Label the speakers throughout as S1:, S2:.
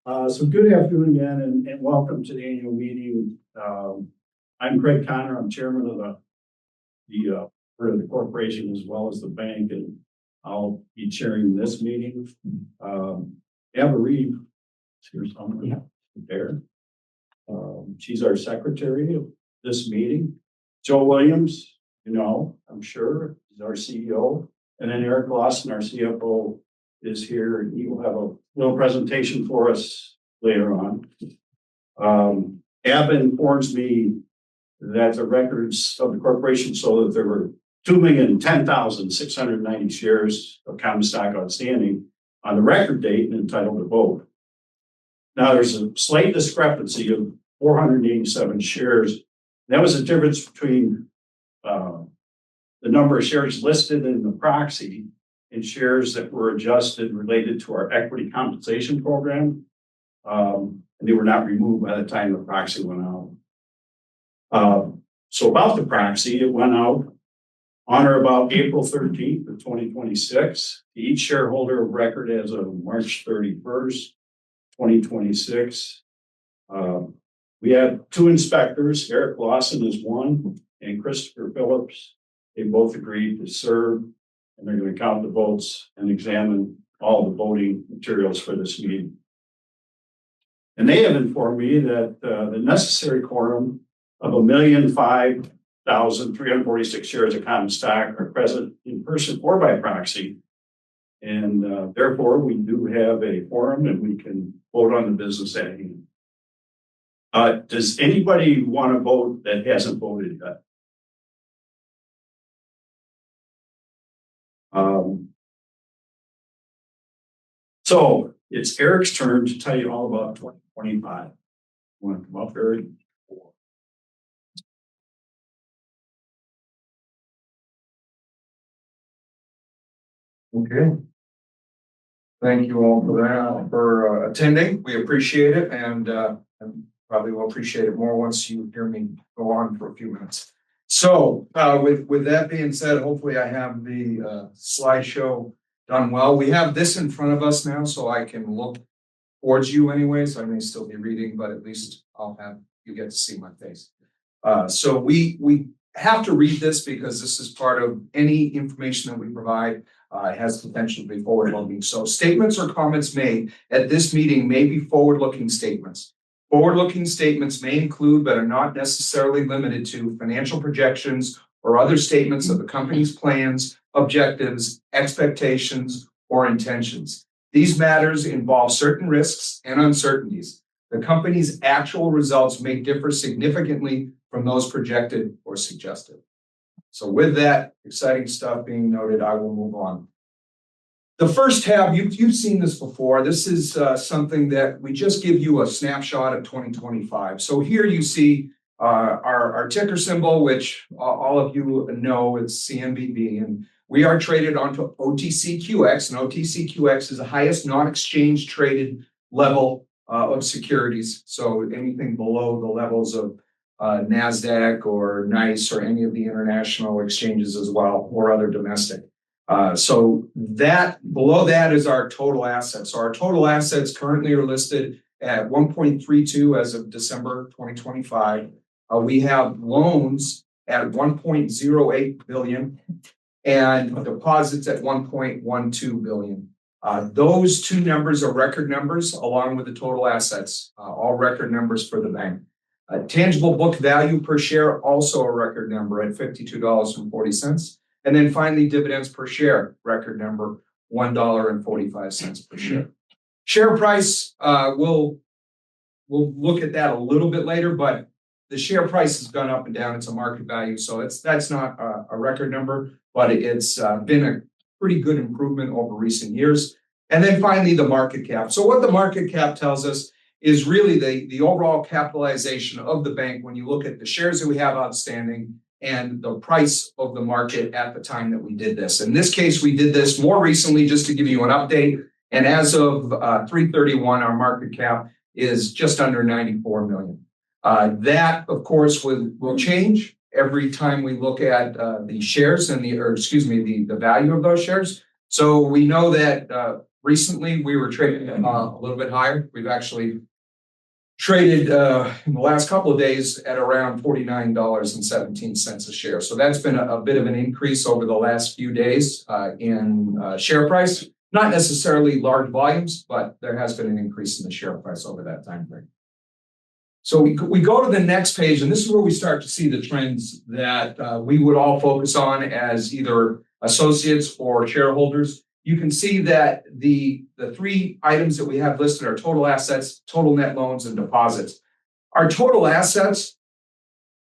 S1: So good afternoon again, and welcome to the annual meeting. I'm Craig Connor. I'm chairman of the board of the corporation as well as the bank, and I'll be chairing this meeting. Amber Reeve is here somewhere there. She's our secretary of this meeting. Joe Williams, I'm sure, is our CEO, and then Eric Lawson, our CFO, is here, and he will have a little presentation for us later on. Ab informs me that the records of the corporation show that there were 2,010,690 shares of common stock outstanding on the record date and entitled to vote. Now, there's a slight discrepancy of 487 shares. That was the difference between the number of shares listed in the proxy and shares that were adjusted related to our equity compensation program. And they were not removed by the time the proxy went out. So about the proxy, it went out on or about April 13th of 2026 to each shareholder of record as of March 31st, 2026. We have two inspectors, Eric Lawson is one, and Christopher Phillips. They both agreed to serve, and they're going to count the votes and examine all the voting materials for this meeting. And they have informed me that the necessary quorum of 1,005,346 shares of common stock are present in person or by proxy. And therefore, we do have a quorum and we can vote on the business at hand. Does anybody want to vote that hasn't voted yet? So it's Eric's turn to tell you all about 2025. You want to come up, Eric?
S2: Okay. Thank you all for attending. We appreciate it, and probably will appreciate it more once you hear me go on for a few minutes. So with that being said, hopefully I have the slideshow done well. We have this in front of us now, so I can look towards you anyways. I may still be reading, but at least I'll have you get to see my face. So we have to read this because this is part of any information that we provide. It has potential to be forward-looking. So statements or comments made at this meeting may be forward-looking statements. Forward-looking statements may include, but are not necessarily limited to, financial projections or other statements of the company's plans, objectives, expectations, or intentions. These matters involve certain risks and uncertainties. The company's actual results may differ significantly from those projected or suggested. So with that exciting stuff being noted, I will move on. The first tab, you've seen this before. This is something that we just give you a snapshot of 2025. So here you see our ticker symbol, which all of you know is CMBB, and we are traded onto OTCQX, and OTCQX is the highest non-exchange traded level of securities. So anything below the levels of NASDAQ or NICE or any of the international exchanges as well, or other domestic. So that below that is our total assets. So our total assets currently are listed at 1.32 as of December 2025. We have loans at 1.08 billion and deposits at 1.12 billion. Those two numbers are record numbers along with the total assets, all record numbers for the bank. Tangible book value per share, also a record number at $52.40. And then finally, dividends per share, record number, $1.45 per share. Share price, we'll look at that a little bit later, but the share price has gone up and down. It's a market value, so that's not a record number, but it's been a pretty good improvement over recent years. And then finally, the market cap. So what the market cap tells us is really the overall capitalization of the bank when you look at the shares that we have outstanding and the price of the market at the time that we did this. In this case, we did this more recently just to give you an update. And as of 3/31, our market cap is just under 94 million. That, of course, will change every time we look at the shares and the value of those shares. So we know that recently we were trading a little bit higher. We've actually traded in the last couple of days at around $49.17 a share. So that's been a bit of an increase over the last few days in share price. Not necessarily large volumes, but there has been an increase in the share price over that time frame. So we go to the next page, and this is where we start to see the trends that we would all focus on as either associates or shareholders. You can see that the three items that we have listed are total assets, total net loans, and deposits. Our total assets,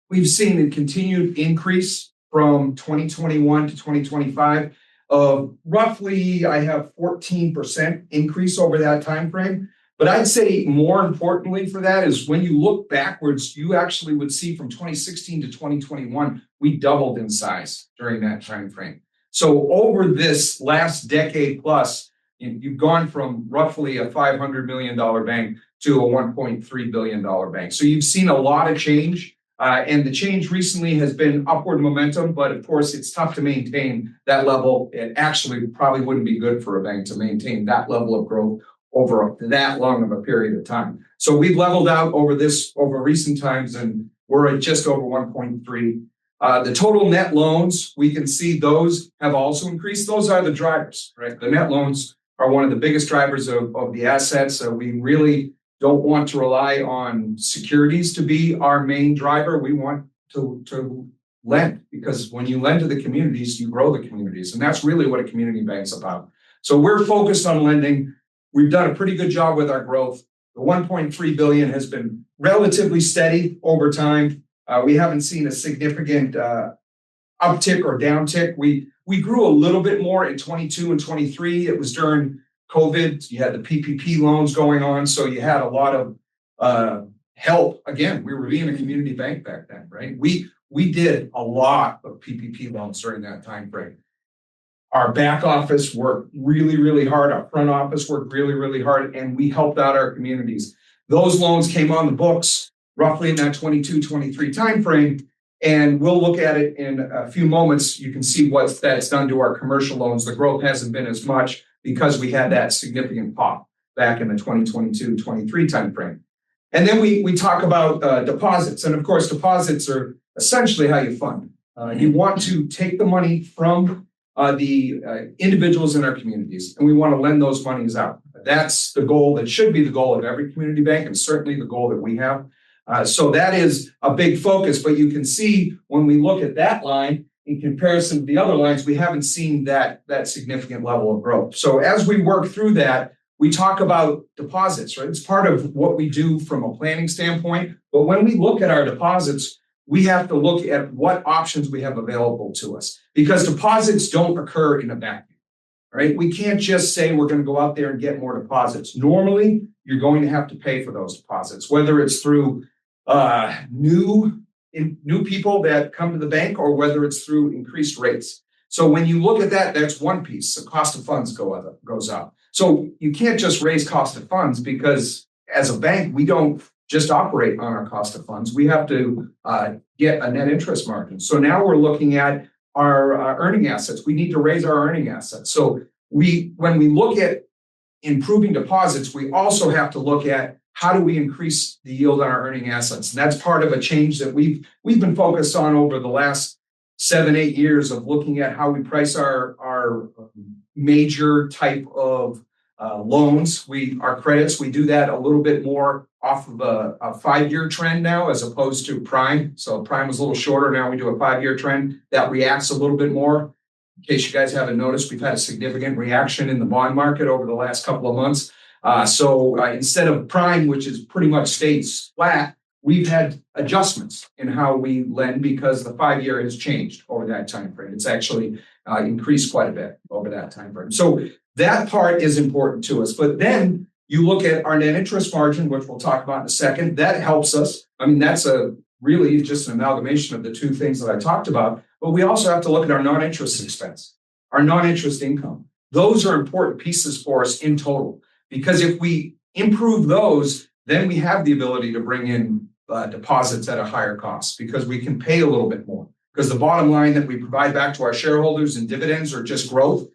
S2: we've seen a continued increase from 2021 to 2025 of roughly, I have 14% increase over that time frame. But I'd say more importantly for that is when you look backwards, you actually would see from 2016 to 2021, we doubled in size during that time frame. So over this last decade plus, you've gone from roughly a $500 million bank to a $1.3 billion bank. So you've seen a lot of change. And the change recently has been upward momentum, but of course it's tough to maintain that level. It actually probably wouldn't be good for a bank to maintain that level of growth over that long of a period of time. So we've leveled out over recent times, and we're at just over 1.3. The total net loans, we can see those have also increased. Those are the drivers, right? The net loans are one of the biggest drivers of the assets. So we really don't want to rely on securities to be our main driver. We want to lend, because when you lend to the communities, you grow the communities. And that's really what a community bank's about. So we're focused on lending. We've done a pretty good job with our growth. The 1.3 billion has been relatively steady over time. We haven't seen a significant uptick or downtick. We grew a little bit more in 22 and 23. It was during COVID. You had the PPP loans going on, so you had a lot of help. Again, we were being a community bank back then, right? We did a lot of PPP loans during that time frame. Our back office worked really, really hard. Our front office worked really, really hard, and we helped out our communities. Those loans came on the books roughly in that 22, 23 timeframe, and we'll look at it in a few moments. You can see what that's done to our commercial loans. The growth hasn't been as much because we had that significant pop back in the 2022, 23 timeframe. And then we talk about deposits, and of course, deposits are essentially how you fund. You want to take the money from the individuals in our communities, and we want to lend those monies out. That's the goal. That should be the goal of every community bank, and certainly the goal that we have. So that is a big focus, but you can see when we look at that line in comparison to the other lines, we haven't seen that significant level of growth. So as we work through that, we talk about deposits, right? It's part of what we do from a planning standpoint. But when we look at our deposits, we have to look at what options we have available to us, because deposits don't occur in a vacuum, right? We can't just say we're going to go out there and get more deposits. Normally, you're going to have to pay for those deposits, whether it's through new people that come to the bank or whether it's through increased rates. So when you look at that, that's one piece. The cost of funds goes up. So you can't just raise cost of funds, because as a bank, we don't just operate on our cost of funds. We have to get a net interest margin. So now we're looking at our earning assets. We need to raise our earning assets. So when we look at improving deposits, we also have to look at how do we increase the yield on our earning assets. And that's part of a change that we've been focused on over the last 7-8 years of looking at how we price our major type of loans. Our credits, we do that a little bit more off of a 5-year trend now as opposed to prime. So prime was a little shorter. Now we do a 5-year trend that reacts a little bit more. In case you guys haven't noticed, we've had a significant reaction in the bond market over the last couple of months. So instead of prime, which is pretty much stays flat, we've had adjustments in how we lend because the 5-year has changed over that time frame. It's actually increased quite a bit over that time frame. So that part is important to us. But then you look at our net interest margin, which we'll talk about in a second. That helps us. I mean, that's really just an amalgamation of the two things that I talked about. But we also have to look at our non-interest expense, our non-interest income. Those are important pieces for us in total, because if we improve those, then we have the ability to bring in deposits at a higher cost, because we can pay a little bit more. Because the bottom line that we provide back to our shareholders in dividends or just growth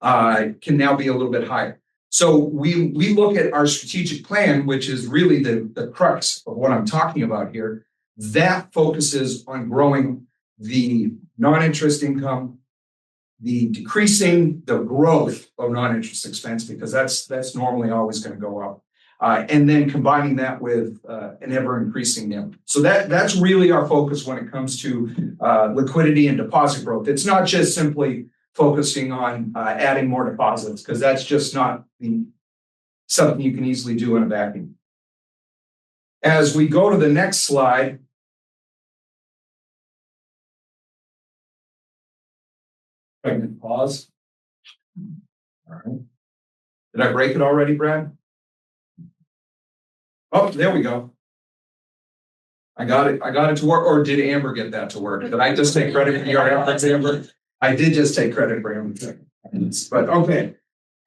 S2: can now be a little bit higher. So we look at our strategic plan, which is really the crux of what I'm talking about here. That focuses on growing the non-interest income, the decreasing the growth of non-interest expense, because that's normally always going to go up. And then combining that with an ever-increasing NIM. So that's really our focus when it comes to liquidity and deposit growth. It's not just simply focusing on adding more deposits, because that's just not something you can easily do in a vacuum. As we go to the next slide, pregnant pause. All right. Did I break it already, Brad? Oh, there we go. I got it to work, or did Amber get that to work? Did I just take credit for your efforts, Amber? I did just take credit for Amber. But okay.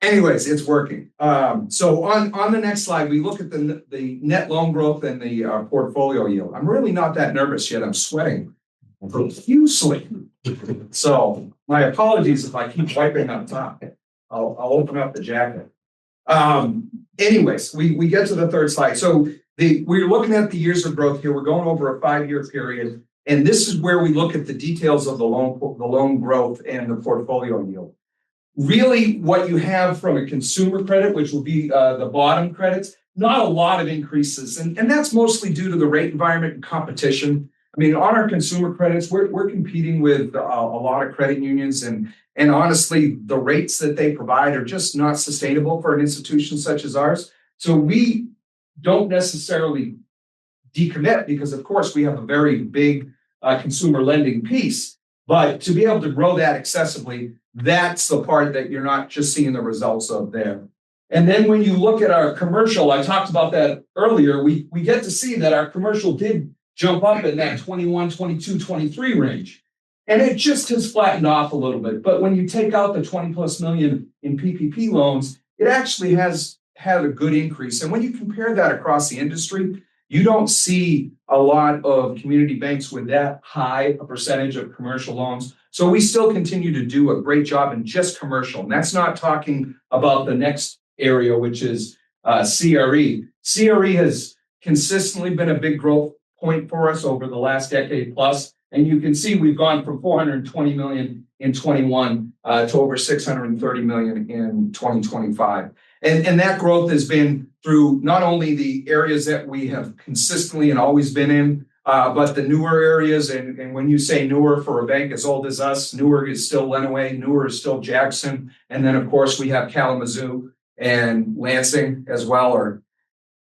S2: Anyways, it's working. So on the next slide, we look at the net loan growth and the portfolio yield. I'm really not that nervous yet. I'm sweating profusely. So my apologies if I keep wiping on top. I'll open up the jacket. Anyways, we get to the third slide. So we're looking at the years of growth here. We're going over a 5-year period. And this is where we look at the details of the loan growth and the portfolio yield. Really, what you have from a consumer credit, which will be the bottom credits, not a lot of increases. And that's mostly due to the rate environment and competition. I mean, on our consumer credits, we're competing with a lot of credit unions. And honestly, the rates that they provide are just not sustainable for an institution such as ours. So we don't necessarily decommit because, of course, we have a very big consumer lending piece. But to be able to grow that excessively, that's the part that you're not just seeing the results of there. And then when you look at our commercial, I talked about that earlier, we get to see that our commercial did jump up in that 21, 22, 23 range. And it just has flattened off a little bit. But when you take out the 20 plus million in PPP loans, it actually has had a good increase. And when you compare that across the industry, you don't see a lot of community banks with that high a percentage of commercial loans. So we still continue to do a great job in just commercial. And that's not talking about the next area, which is CRE. CRE has consistently been a big growth point for us over the last decade plus. And you can see we've gone from 420 million in 21 to over 630 million in 2025. And that growth has been through not only the areas that we have consistently and always been in, but the newer areas. And when you say newer for a bank as old as us, newer is still Lenawee, newer is still Jackson. And then, of course, we have Kalamazoo and Lansing as well, or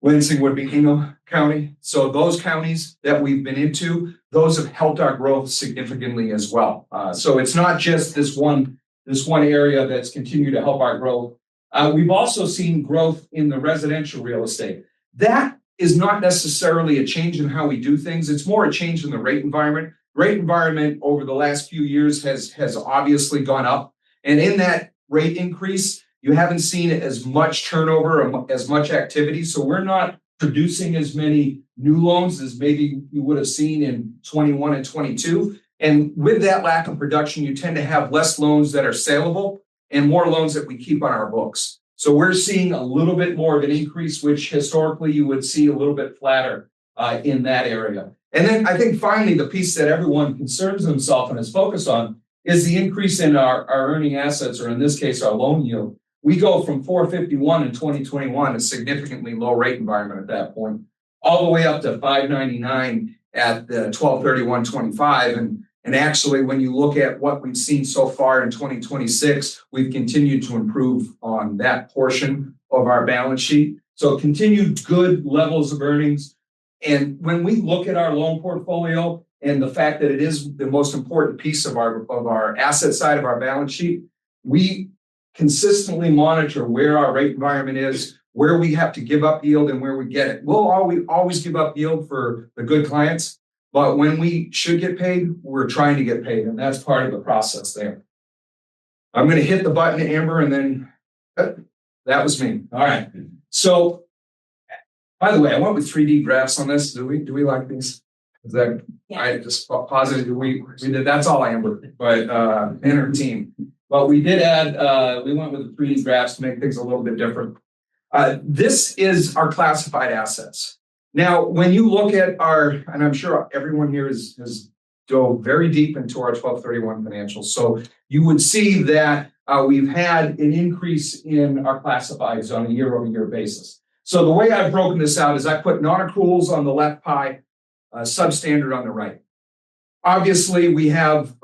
S2: Lansing would be Hingham County. So those counties that we've been into, those have helped our growth significantly as well. So it's not just this one area that's continued to help our growth. We've also seen growth in the residential real estate. That is not necessarily a change in how we do things. It's more a change in the rate environment. Rate environment over the last few years has obviously gone up. And in that rate increase, you haven't seen as much turnover or as much activity. So we're not producing as many new loans as maybe you would have seen in 21 and 22. And with that lack of production, you tend to have less loans that are saleable and more loans that we keep on our books. So we're seeing a little bit more of an increase, which historically you would see a little bit flatter in that area. And then I think finally, the piece that everyone concerns themselves and is focused on is the increase in our earning assets, or in this case, our loan yield. We go from 451 in 2021, a significantly low rate environment at that point, all the way up to 599 at the 12/31/25. And actually, when you look at what we've seen so far in 2026, we've continued to improve on that portion of our balance sheet. So continued good levels of earnings. And when we look at our loan portfolio and the fact that it is the most important piece of our asset side of our balance sheet, we consistently monitor where our rate environment is, where we have to give up yield and where we get it. We'll always give up yield for the good clients, but when we should get paid, we're trying to get paid, and that's part of the process there. I'm going to hit the button, Amber, and then that was me. All right. So, by the way, I went with 3D graphs on this. Do we like these? Is that I just positive we did? That's all Amber, but and her team. But we did add, we went with the 3D graphs to make things a little bit different. This is our classified assets. Now, when you look at our, and I'm sure everyone here has dove very deep into our 1231 financials. So you would see that we've had an increase in our classifieds on a year-over-year basis. So the way I've broken this out is I put non-accruals on the left pie, substandard on the right. Obviously, we have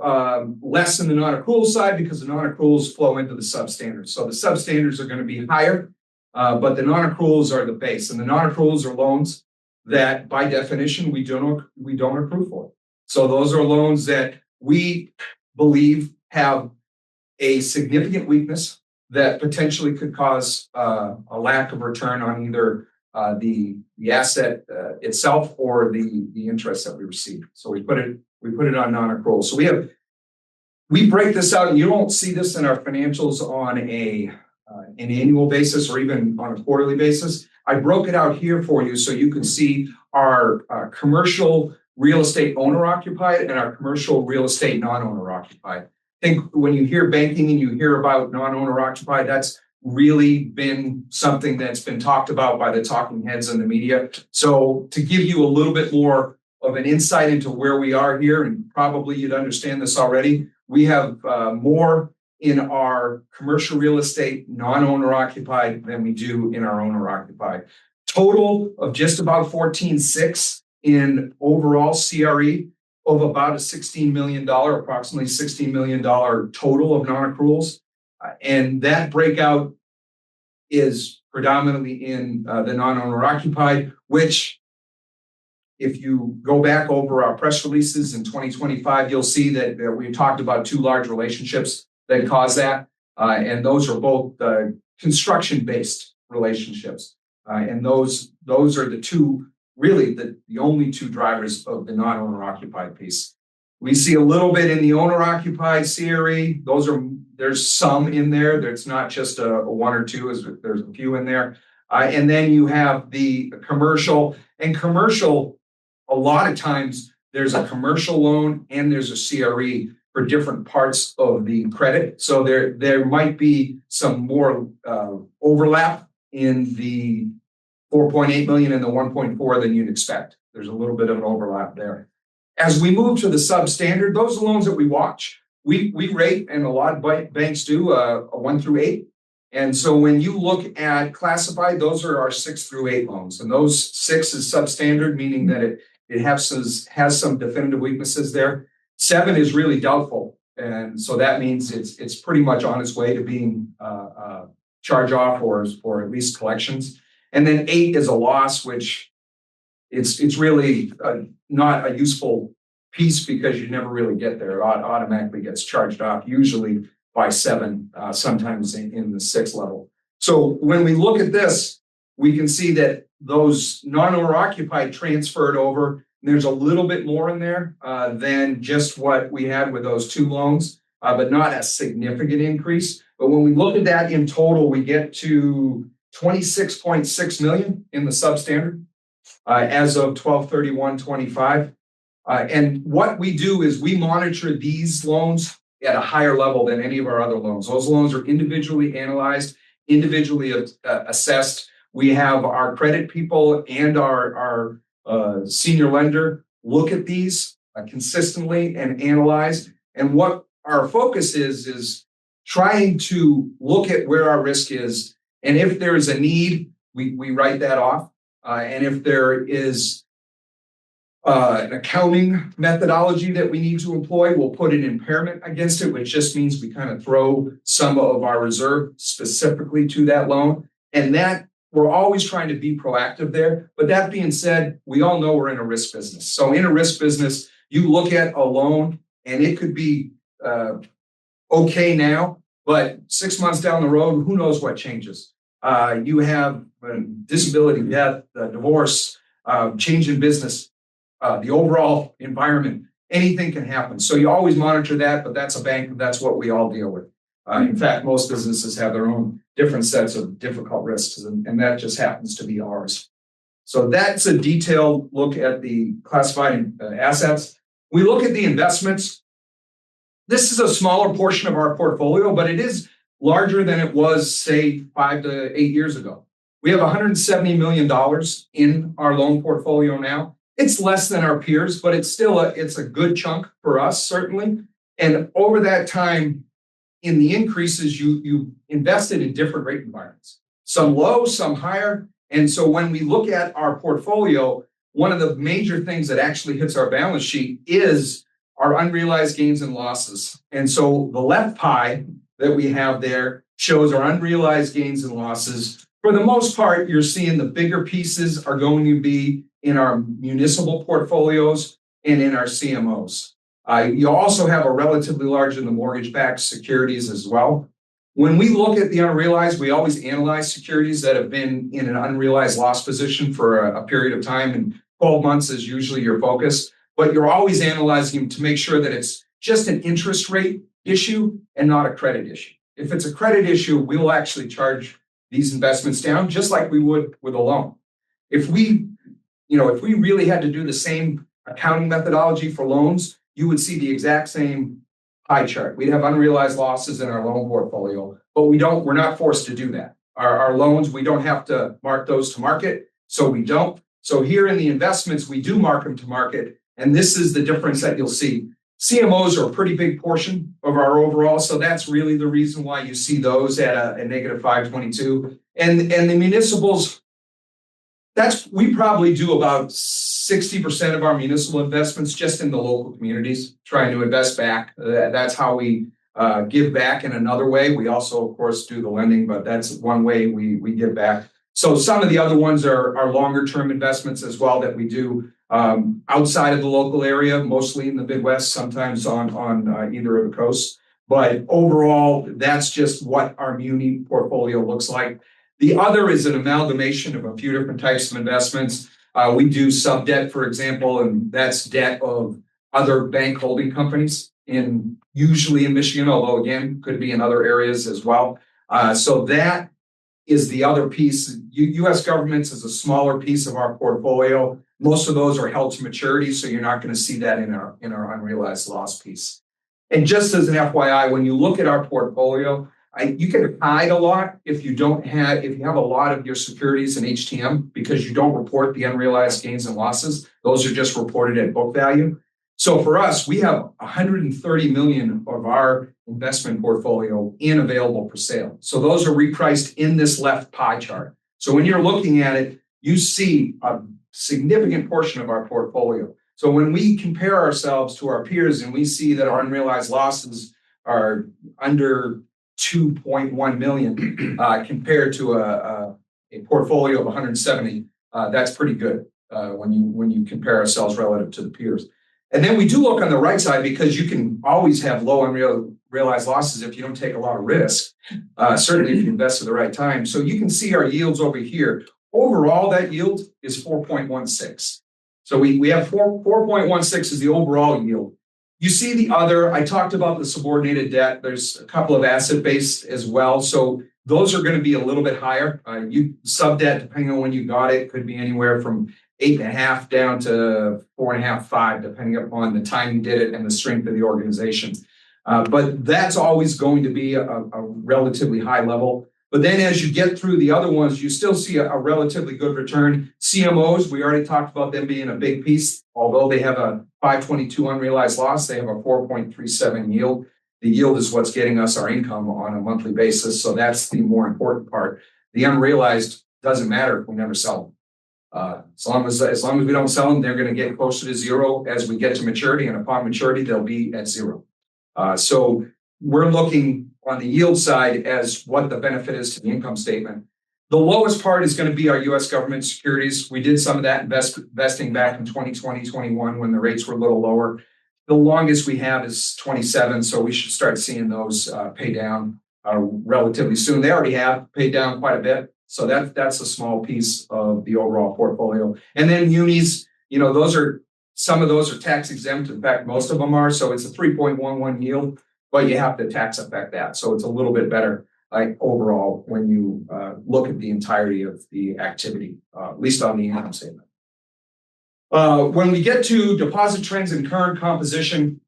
S2: less in the non-accrual side because the non-accruals flow into the substandards. So the substandards are going to be higher, but the non-accruals are the base. And the non-accruals are loans that, by definition, we don't accrue for. So those are loans that we believe have a significant weakness that potentially could cause a lack of return on either the asset itself or the interest that we receive. So we put it on non-accrual. So we break this out, and you don't see this in our financials on an annual basis or even on a quarterly basis. I broke it out here for you so you can see our commercial real estate owner occupied and our commercial real estate non-owner occupied. I think when you hear banking and you hear about non-owner occupied, that's really been something that's been talked about by the talking heads in the media. So to give you a little bit more of an insight into where we are here, and probably you'd understand this already, we have more in our commercial real estate non-owner occupied than we do in our owner occupied. Total of just about 14.6 in overall CRE of about a $16 million, approximately $16 million total of non-accruals. And that breakout is predominantly in the non-owner occupied, which if you go back over our press releases in 2025, you'll see that we talked about two large relationships that cause that. And those are both construction-based relationships. And those are the two, really the only two drivers of the non-owner occupied piece. We see a little bit in the owner occupied CRE. There's some in there. There's not just a one or two, there's a few in there. And then you have the commercial, and commercial, a lot of times there's a commercial loan and there's a CRE for different parts of the credit. So there might be some more overlap in the 4.8 million and the 1.4 than you'd expect. There's a little bit of an overlap there. As we move to the substandard, those are loans that we watch. We rate, and a lot of banks do, a 1 through 8. And so when you look at classified, those are our 6 through 8 loans. And those 6 is substandard, meaning that it has some definitive weaknesses there. 7 is really doubtful. And so that means it's pretty much on its way to being charged off or at least collections. And then 8 is a loss, which it's really not a useful piece because you never really get there. It automatically gets charged off, usually by 7, sometimes in the 6 level. So when we look at this, we can see that those non-owner occupied transferred over. There's a little bit more in there than just what we had with those 2 loans, but not a significant increase. But when we look at that in total, we get to 26.6 million in the substandard as of 12/31/25. And what we do is we monitor these loans at a higher level than any of our other loans. Those loans are individually analyzed, individually assessed. We have our credit people and our senior lender look at these consistently and analyze. And what our focus is trying to look at where our risk is. And if there is a need, we write that off. And if there is an accounting methodology that we need to employ, we'll put an impairment against it, which just means we kind of throw some of our reserve specifically to that loan. And that we're always trying to be proactive there. But that being said, we all know we're in a risk business. So in a risk business, you look at a loan and it could be okay now, but 6 months down the road, who knows what changes? You have disability, death, divorce, change in business, the overall environment, anything can happen. So you always monitor that, but that's a bank, that's what we all deal with. In fact, most businesses have their own different sets of difficult risks, and that just happens to be ours. So that's a detailed look at the classified assets. We look at the investments. This is a smaller portion of our portfolio, but it is larger than it was, say, 5 to 8 years ago. We have $170 million in our loan portfolio now. It's less than our peers, but it's still it's a good chunk for us, certainly. And over that time, in the increases, you invested in different rate environments, some low, some higher. And so when we look at our portfolio, one of the major things that actually hits our balance sheet is our unrealized gains and losses. And so the left pie that we have there shows our unrealized gains and losses. For the most part, you're seeing the bigger pieces are going to be in our municipal portfolios and in our CMOs. You also have a relatively large in the mortgage-backed securities as well. When we look at the unrealized, we always analyze securities that have been in an unrealized loss position for a period of time, and 12 months is usually your focus. But you're always analyzing them to make sure that it's just an interest rate issue and not a credit issue. If it's a credit issue, we'll actually charge these investments down just like we would with a loan. If we really had to do the same accounting methodology for loans, you would see the exact same pie chart. We'd have unrealized losses in our loan portfolio, but we're not forced to do that. Our loans, we don't have to mark those to market, so we don't. So here in the investments, we do mark them to market, and this is the difference that you'll see. CMOs are a pretty big portion of our overall, so that's really the reason why you see those at a negative 522. And the municipals, we probably do about 60% of our municipal investments just in the local communities, trying to invest back. That's how we give back in another way. We also, of course, do the lending, but that's one way we give back. So some of the other ones are longer term investments as well that we do outside of the local area, mostly in the Midwest, sometimes on either of the coasts. But overall, that's just what our muni portfolio looks like. The other is an amalgamation of a few different types of investments. We do sub debt, for example, and that's debt of other bank holding companies usually in Michigan, although again, could be in other areas as well. So that is the other piece. U.S. governments is a smaller piece of our portfolio. Most of those are held to maturity, so you're not going to see that in our unrealized loss piece. And just as an FYI, when you look at our portfolio, you can hide a lot if you have a lot of your securities in HTM because you don't report the unrealized gains and losses. Those are just reported at book value. So for us, we have 130 million of our investment portfolio in available for sale. So those are repriced in this left pie chart. So when you're looking at it, you see a significant portion of our portfolio. So when we compare ourselves to our peers and we see that our unrealized losses are under 2.1 million compared to a portfolio of 170, that's pretty good when you compare ourselves relative to the peers. And then we do look on the right side because you can always have low unrealized losses if you don't take a lot of risk, certainly if you invest at the right time. So you can see our yields over here. Overall, that yield is 4.16. So we have 4.16 is the overall yield. You see the other, I talked about the subordinated debt. There's a couple of asset-based as well. So those are going to be a little bit higher. Sub debt, depending on when you got it, could be anywhere from 8.5 down to 4.5, 5, depending upon the time you did it and the strength of the organization. But that's always going to be a relatively high level. But then as you get through the other ones, you still see a relatively good return. CMOs, we already talked about them being a big piece. Although they have a 522 unrealized loss, they have a 4.37 yield. The yield is what's getting us our income on a monthly basis. So that's the more important part. The unrealized doesn't matter if we never sell them. As long as we don't sell them, they're going to get closer to zero as we get to maturity. And upon maturity, they'll be at zero. So we're looking on the yield side as what the benefit is to the income statement. The lowest part is going to be our U.S. government securities. We did some of that investing back in 2020, 21 when the rates were a little lower. The longest we have is 27, so we should start seeing those pay down relatively soon. They already have paid down quite a bit, so that's a small piece of the overall portfolio. And then munis, some of those are tax exempt. In fact, most of them are. So it's a 3.11 yield, but you have to tax affect that. So it's a little bit better overall when you look at the entirety of the activity, at least on the income statement. When we get to deposit trends and current composition,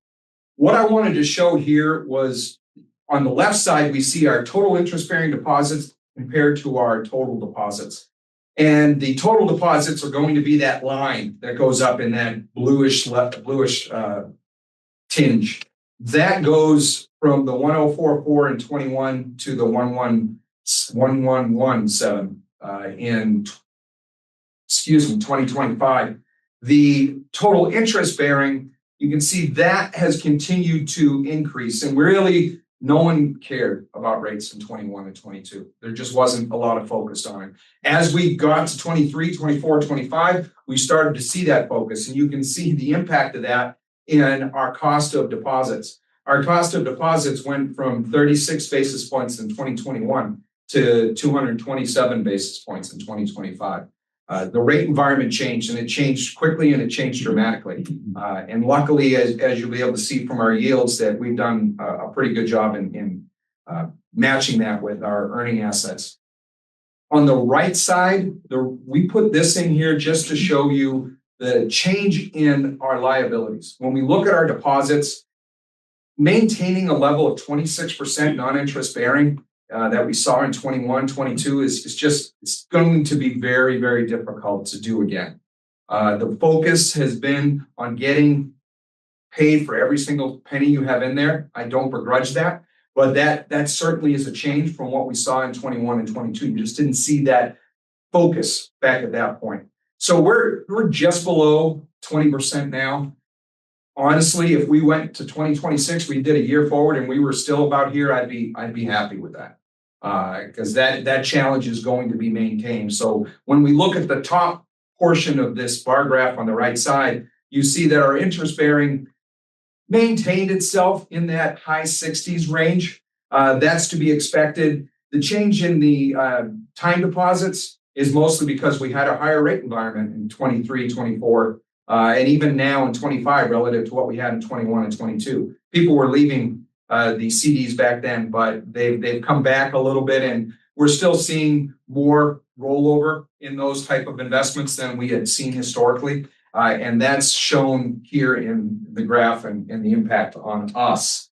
S2: What I wanted to show here was on the left side, we see our total interest-bearing deposits compared to our total deposits. And the total deposits are going to be that line that goes up in that bluish tinge. That goes from the 1044 in 21 to the 1117 in 2025. The total interest bearing, you can see that has continued to increase, and really no one cared about rates in 21 and 22. There just wasn't a lot of focus on it. As we got to 23, 24, 25, we started to see that focus, and you can see the impact of that in our cost of deposits. Our cost of deposits went from 36 basis points in 2021 to 227 basis points in 2025. The rate environment changed, and it changed quickly, and it changed dramatically. And luckily, as you'll be able to see from our yields, that we've done a pretty good job in matching that with our earning assets. On the right side, we put this in here just to show you the change in our liabilities. When we look at our deposits, maintaining a level of 26% non-interest bearing that we saw in 21, 22 it's going to be very, very difficult to do again. The focus has been on getting paid for every single penny you have in there. I don't begrudge that, but that certainly is a change from what we saw in 21 and 22. You just didn't see that focus back at that point. So we're just below 20% now. Honestly, if we went to 2026, we did a year forward and we were still about here, I'd be happy with that. Because that challenge is going to be maintained. So when we look at the top portion of this bar graph on the right side, you see that our interest bearing maintained itself in that high 60s range. That's to be expected. The change in the time deposits is mostly because we had a higher rate environment in 23, 24, and even now in 25 relative to what we had in 21 and 22. People were leaving the CDs back then, but they've come back a little bit, and we're still seeing more rollover in those type of investments than we had seen historically. And that's shown here in the graph and the impact on us.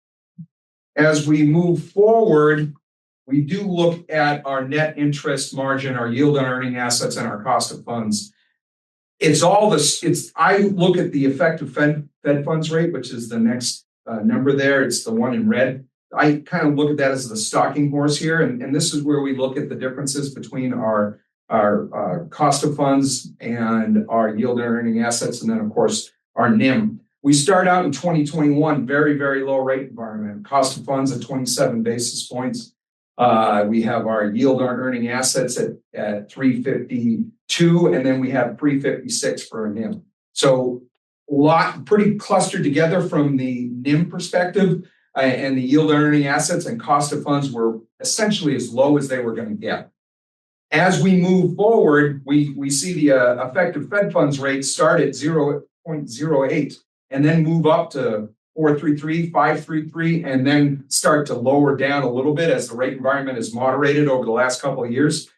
S2: As we move forward, we do look at our net interest margin, our yield on earning assets, and our cost of funds. It's all this. I look at the effective Fed funds rate, which is the next number there. It's the one in red. I kind of look at that as the stalking horse here, and this is where we look at the differences between our cost of funds and our yield on earning assets, and then of course our NIM. We start out in 2021, very, very low rate environment. Cost of funds at 27 basis points. We have our yield on earning assets at 352, and then we have 356 for a NIM. So pretty clustered together from the NIM perspective, and the yield on earning assets and cost of funds were essentially as low as they were going to get. As we move forward, we see the effective Fed funds rate start at 0.08 and then move up to 4.33, 5.33, and then start to lower down a little bit as the rate environment is moderated over the last couple of years.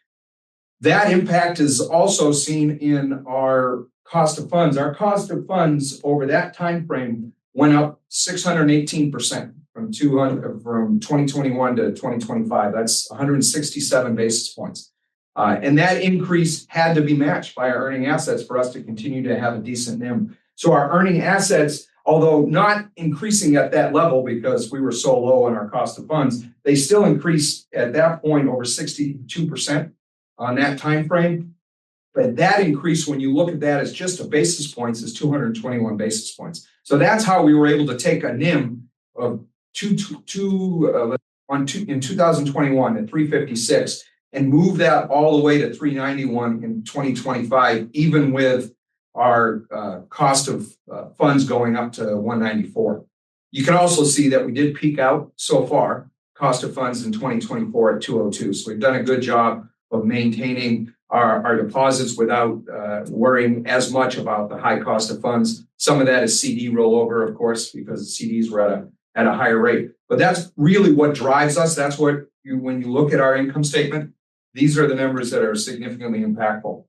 S2: That impact is also seen in our cost of funds. Our cost of funds over that time frame went up 618% from 2021 to 2025. That's 167 basis points. And that increase had to be matched by our earning assets for us to continue to have a decent NIM. So our earning assets, although not increasing at that level because we were so low on our cost of funds, they still increased at that point over 62% on that time frame. But that increase, when you look at that as just a basis points, is 221 basis points. So that's how we were able to take a NIM of in 2021 at 356 and move that all the way to 391 in 2025, even with our cost of funds going up to 194. You can also see that we did peak out so far, cost of funds in 2024 at 202. So we've done a good job of maintaining our deposits without worrying as much about the high cost of funds. Some of that is CD rollover, of course, because CDs were at a higher rate. But that's really what drives us. That's what when you look at our income statement, these are the numbers that are significantly impactful.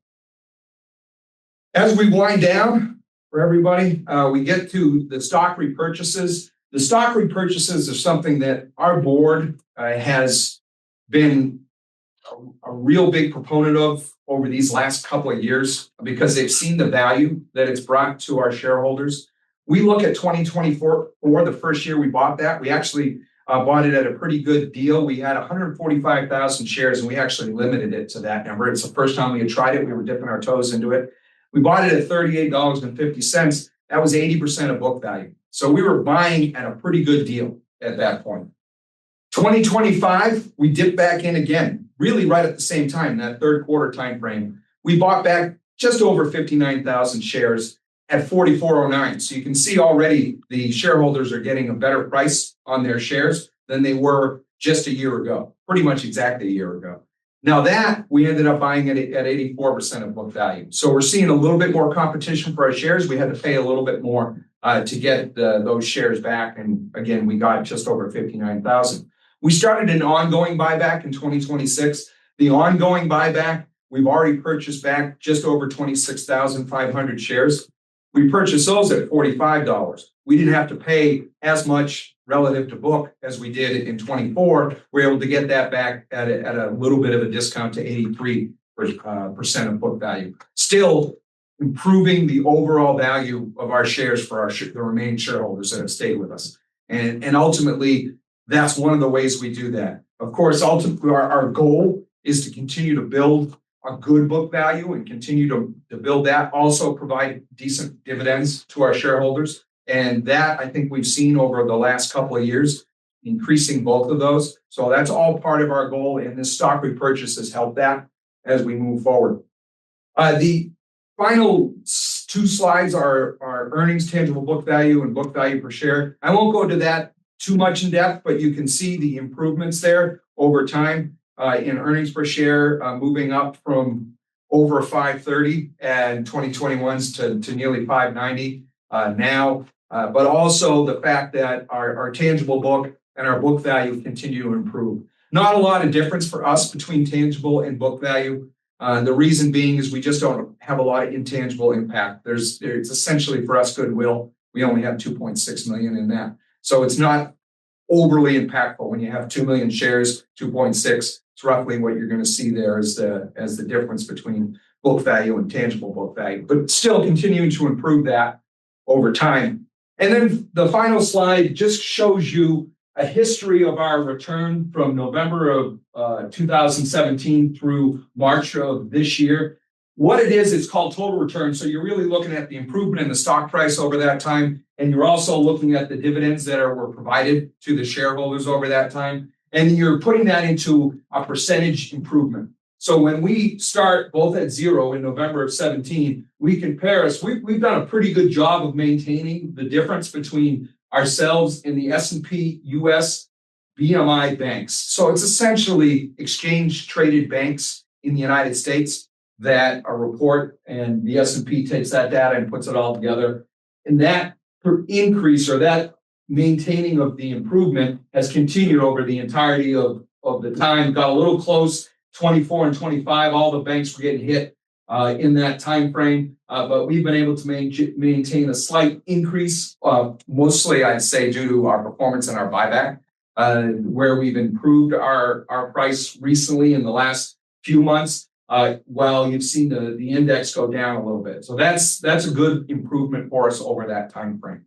S2: As we wind down for everybody, we get to the stock repurchases. the stock repurchases are something that our board has been a real big proponent of over these last couple of years because they've seen the value that it's brought to our shareholders. We look at 2024, the first year we bought that, we actually bought it at a pretty good deal. We had 145,000 shares and we actually limited it to that number. It's the first time we had tried it. We were dipping our toes into it. We bought it at $38.50. That was 80% of book value. So we were buying at a pretty good deal at that point. 2025, we dipped back in again, really right at the same time, that third quarter time frame. We bought back just over 59,000 shares at $44.09. So you can see already the shareholders are getting a better price on their shares than they were just a year ago, pretty much exactly a year ago. Now that we ended up buying it at 84% of book value. So we're seeing a little bit more competition for our shares. We had to pay a little bit more to get those shares back. And again, we got just over 59,000. We started an ongoing buyback in 2026. The ongoing buyback, we've already purchased back just over 26,500 shares. We purchased those at $45. We didn't have to pay as much relative to book as we did in 24. We're able to get that back at a little bit of a discount to 83% of book value. Still improving the overall value of our shares for the remaining shareholders that have stayed with us. And ultimately, that's one of the ways we do that. Of course, ultimately, our goal is to continue to build a good book value and continue to build that, also provide decent dividends to our shareholders. And that I think we've seen over the last couple of years, increasing both of those. So that's all part of our goal. And this stock repurchase has helped that as we move forward. The final two slides are earnings, tangible book value, and book value per share. I won't go to that too much in depth, but you can see the improvements there over time in earnings per share, moving up from over 530 and 2021s to nearly 590 now. But also the fact that our tangible book and our book value continue to improve. Not a lot of difference for us between tangible and book value. The reason being is we just don't have a lot of intangible impact. It's essentially for us goodwill. We only have 2.6 million in that. So it's not overly impactful when you have 2 million shares, 2.6. It's roughly what you're going to see there as the difference between book value and tangible book value, but still continuing to improve that over time. And then the final slide just shows you a history of our return from November of 2017 through March of this year. What it is, it's called total return. So you're really looking at the improvement in the stock price over that time. And you're also looking at the dividends that were provided to the shareholders over that time. And you're putting that into a percentage improvement. So when we start both at 0 in November of 17, we compare us. We've done a pretty good job of maintaining the difference between ourselves and the S&P US BMI banks. So it's essentially exchange traded banks in the United States that report, and the S&P takes that data and puts it all together. And that increase or that maintaining of the improvement has continued over the entirety of the time. Got a little close, 24 and 25, all the banks were getting hit in that time frame. But we've been able to maintain a slight increase, mostly I'd say due to our performance and our buyback, where we've improved our price recently in the last few months, while you've seen the index go down a little bit. So that's a good improvement for us over that time frame.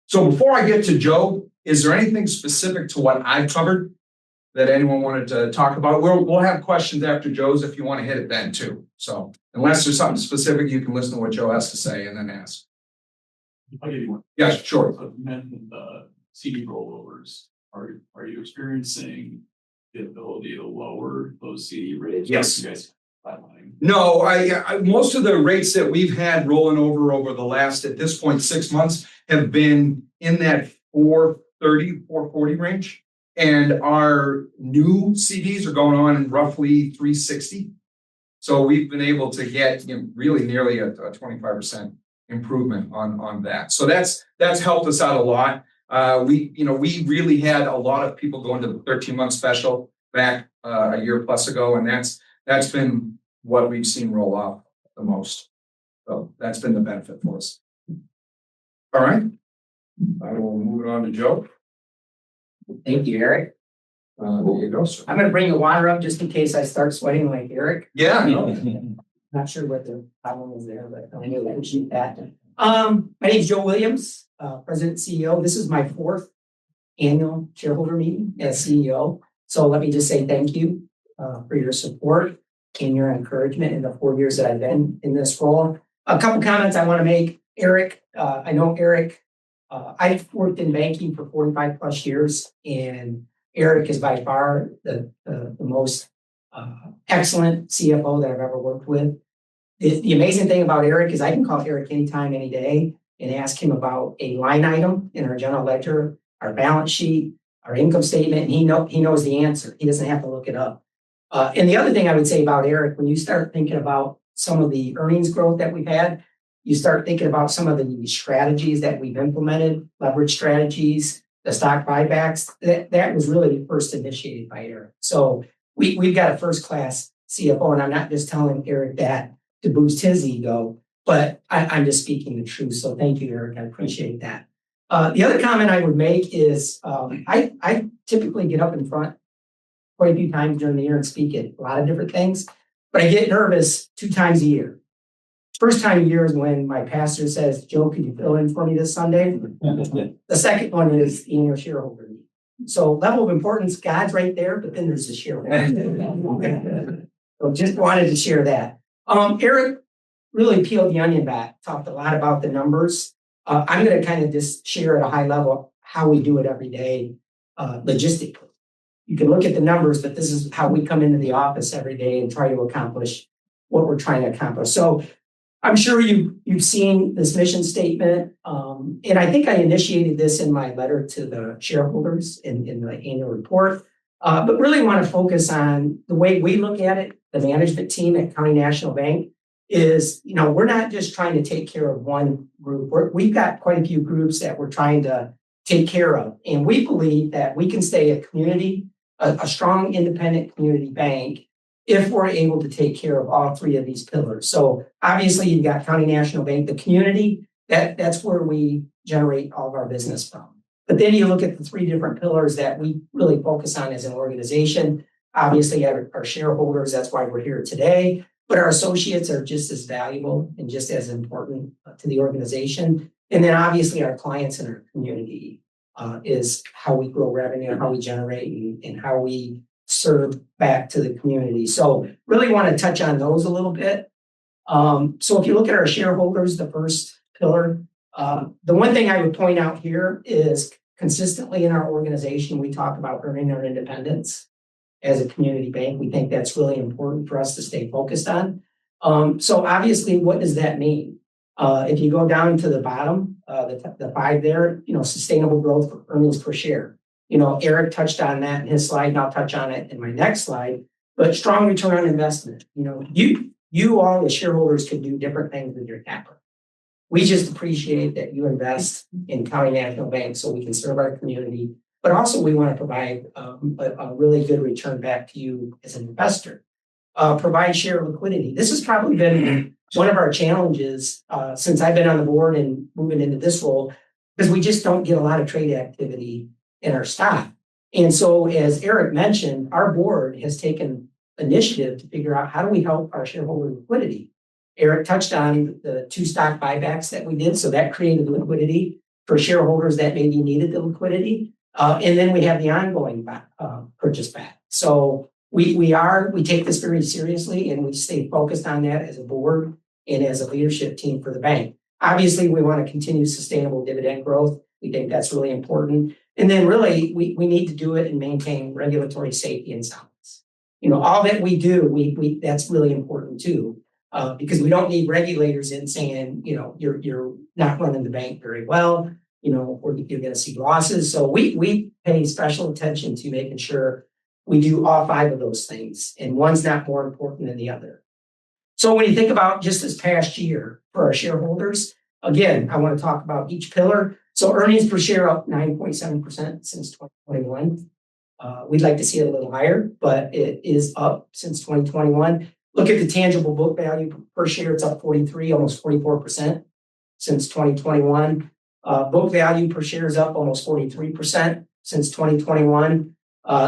S2: So before I get to Joe, is there anything specific to what I've covered that anyone wanted to talk about? We'll have questions after Joe's if you want to hit it then too. So unless there's something specific, you can listen to what Joe has to say and then ask.
S3: I'll give you one.
S2: Yeah, sure.
S3: So you mentioned CD rollovers. Are you experiencing the ability to lower those CD rates?
S2: Yes.
S3: You guys flatlining?
S2: No, I most of the rates that we've had rolling over the last, at this point, 6 months have been in that 430, 440 range. And our new CDs are going on in roughly 360. So we've been able to get really nearly a 25% improvement on that. So that's helped us out a lot. We really had a lot of people going to the 13-month special back a year plus ago, and that's been what we've seen roll off the most. So that's been the benefit for us. All right. I will move it on to Joe.
S4: Thank you, Eric.
S2: There you go, sir.
S4: I'm gonna bring the water up just in case I start sweating like Eric.
S2: Yeah.
S4: Not sure what the problem is there, but I know that sheet that. My name is Joe Williams, President CEO. This is my 4th annual shareholder meeting as CEO. So let me just say thank you for your support and your encouragement in the 4 years that I've been in this role. A couple comments I want to make. Eric, I know Eric. I've worked in banking for 45 plus years, and Eric is by far the most excellent CFO that I've ever worked with. The amazing thing about Eric is I can call Eric anytime, any day, and ask him about a line item in our general ledger, our balance sheet, our income statement, and he knows the answer. He doesn't have to look it up. And the other thing I would say about Eric, when you start thinking about some of the earnings growth that we've had, you start thinking about some of the strategies that we've implemented, leverage strategies, the stock buybacks. That was really first initiated by Eric. So we've got a first class CFO, and I'm not just telling Eric that to boost his ego, but I'm just speaking the truth. So thank you, Eric. I appreciate that. The other comment I would make is I typically get up in front quite a few times during the year and speak at a lot of different things, but I get nervous 2 times a year. First time of year is when my pastor says, Joe, could you fill in for me this Sunday? The second one is the annual shareholder meeting. So level of importance, God's right there, but then there's the shareholder. So just wanted to share that. Eric really peeled the onion back, talked a lot about the numbers. I'm going to kind of just share at a high level how we do it every day logistically. You can look at the numbers, but this is how we come into the office every day and try to accomplish what we're trying to accomplish. So I'm sure you've seen this mission statement, and I think I initiated this in my letter to the shareholders in the annual report, but really want to focus on the way we look at it. The management team at County National Bank is, we're not just trying to take care of one group. We've got quite a few groups that we're trying to take care of, and we believe that we can stay a community, a strong independent community bank, if we're able to take care of all 3 of these pillars. So obviously you've got County National Bank, the community, that's where we generate all of our business from. But then you look at the 3 different pillars that we really focus on as an organization. Obviously our shareholders, that's why we're here today, but our associates are just as valuable and just as important to the organization. And then obviously our clients and our community is how we grow revenue, how we generate, and how we serve back to the community. So really want to touch on those a little bit. So if you look at our shareholders, the first pillar, the one thing I would point out here is consistently in our organization, we talk about earning our independence as a community bank. We think that's really important for us to stay focused on. So obviously, what does that mean? If you go down to the bottom, the 5 there, sustainable growth for earnings per share. Eric touched on that in his slide, and I'll touch on it in my next slide, but strong return on investment. You all as shareholders can do different things with your capital. We just appreciate that you invest in County National Bank so we can serve our community, but also we want to provide a really good return back to you as an investor. Provide share liquidity. This has probably been one of our challenges since I've been on the board and moving into this role, because we just don't get a lot of trade activity in our stock. And so, as Eric mentioned, our board has taken initiative to figure out how do we help our shareholder liquidity. Eric touched on the 2 stock buybacks that we did, so that created liquidity for shareholders that maybe needed the liquidity. And then we have the ongoing purchase back. So we take this very seriously, and we stay focused on that as a board and as a leadership team for the bank. Obviously, we want to continue sustainable dividend growth. We think that's really important. And then really, we need to do it and maintain regulatory safety and soundness. All that we do, that's really important too, because we don't need regulators in saying, you're not running the bank very well, or you're going to see losses. So we pay special attention to making sure we do all 5 of those things, and one's not more important than the other. So when you think about just this past year for our shareholders, again, I want to talk about each pillar. So earnings per share up 9.7% since 2021. We'd like to see it a little higher, but it is up since 2021. Look at the tangible book value per share. It's up 43, almost 44% since 2021. Book value per share is up almost 43% since 2021.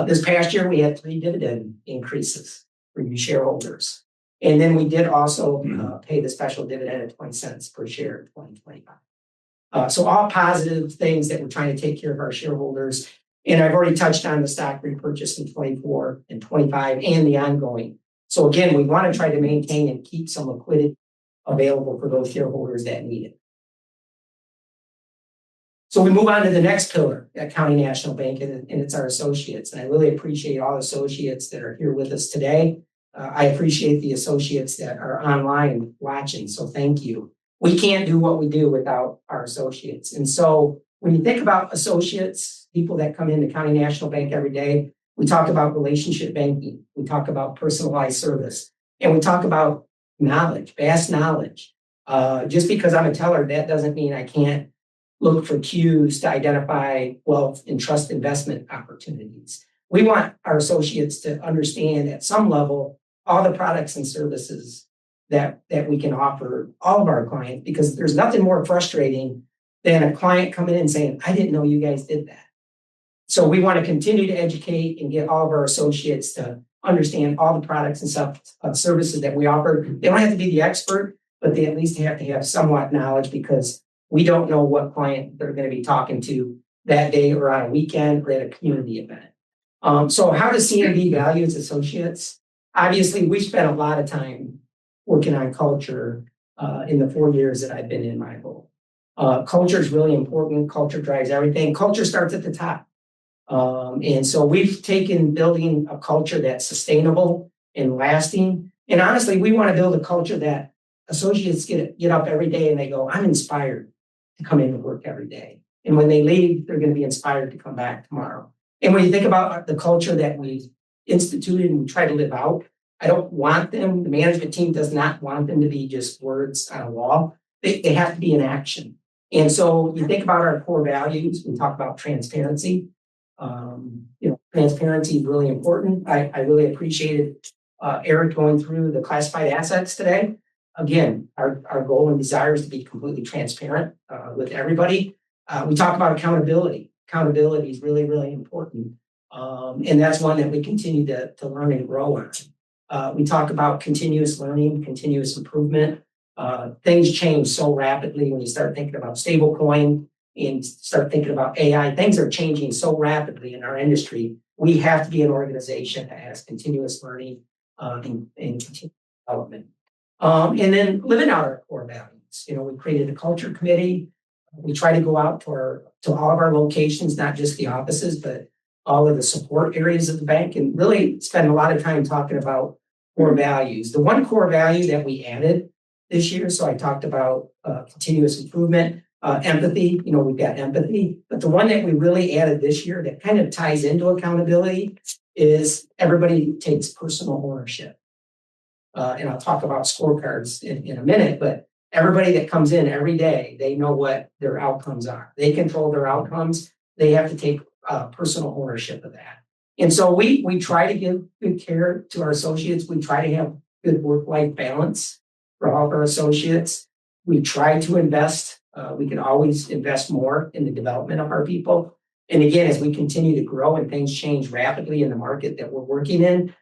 S4: This past year, we had 3 dividend increases for you shareholders. And then we did also pay the special dividend at 20 cents per share in 2025. So all positive things that we're trying to take care of our shareholders. And I've already touched on the stock repurchase in 24 and 25 and the ongoing. So again, we want to try to maintain and keep some liquidity available for those shareholders that need it. So we move on to the next pillar at County National Bank, and it's our associates. And I really appreciate all associates that are here with us today. I appreciate the associates that are online watching, so thank you. We can't do what we do without our associates. And so when you think about associates, people that come into County National Bank every day, we talk about relationship banking, we talk about personalized service, and we talk about knowledge, vast knowledge. Just because I'm a teller, that doesn't mean I can't look for cues to identify wealth and trust investment opportunities. We want our associates to understand at some level all the products and services that we can offer all of our clients, because there's nothing more frustrating than a client coming in and saying, I didn't know you guys did that. So we want to continue to educate and get all of our associates to understand all the products and services that we offer. They don't have to be the expert, but they at least have to have somewhat knowledge, because we don't know what client they're going to be talking to that day or on a weekend or at a community event. So how does CNB value its associates? Obviously, we spent a lot of time working on culture in the 4 years that I've been in my role. Culture is really important. Culture drives everything. Culture starts at the top. And so we've taken building a culture that's sustainable and lasting. And honestly, we want to build a culture that associates get up every day and they go, I'm inspired to come into work every day. And when they leave, they're going to be inspired to come back tomorrow. And when you think about the culture that we instituted and we try to live out, I don't want them, the management team does not want them to be just words on a wall. They have to be in action. And so you think about our core values, we talk about transparency. Transparency is really important. I really appreciated Eric going through the classified assets today. Again, our goal and desire is to be completely transparent with everybody. We talk about accountability. Accountability is really, really important. And that's one that we continue to learn and grow on. We talk about continuous learning, continuous improvement. Things change so rapidly when you start thinking about stablecoin and start thinking about AI. Things are changing so rapidly in our industry. We have to be an organization that has continuous learning and continuous development. And then living out our core values. We created a culture committee. We try to go out to all of our locations, not just the offices, but all of the support areas of the bank, and really spend a lot of time talking about core values. The one core value that we added this year, so I talked about continuous improvement, empathy. We've got empathy, but the one that we really added this year that kind of ties into accountability is everybody takes personal ownership. And I'll talk about scorecards in a minute, but everybody that comes in every day, they know what their outcomes are. They control their outcomes. They have to take personal ownership of that. And so we try to give good care to our associates. We try to have good work-life balance for all of our associates. We try to invest. We can always invest more in the development of our people. And again, as we continue to grow and things change rapidly in the market that we're working in,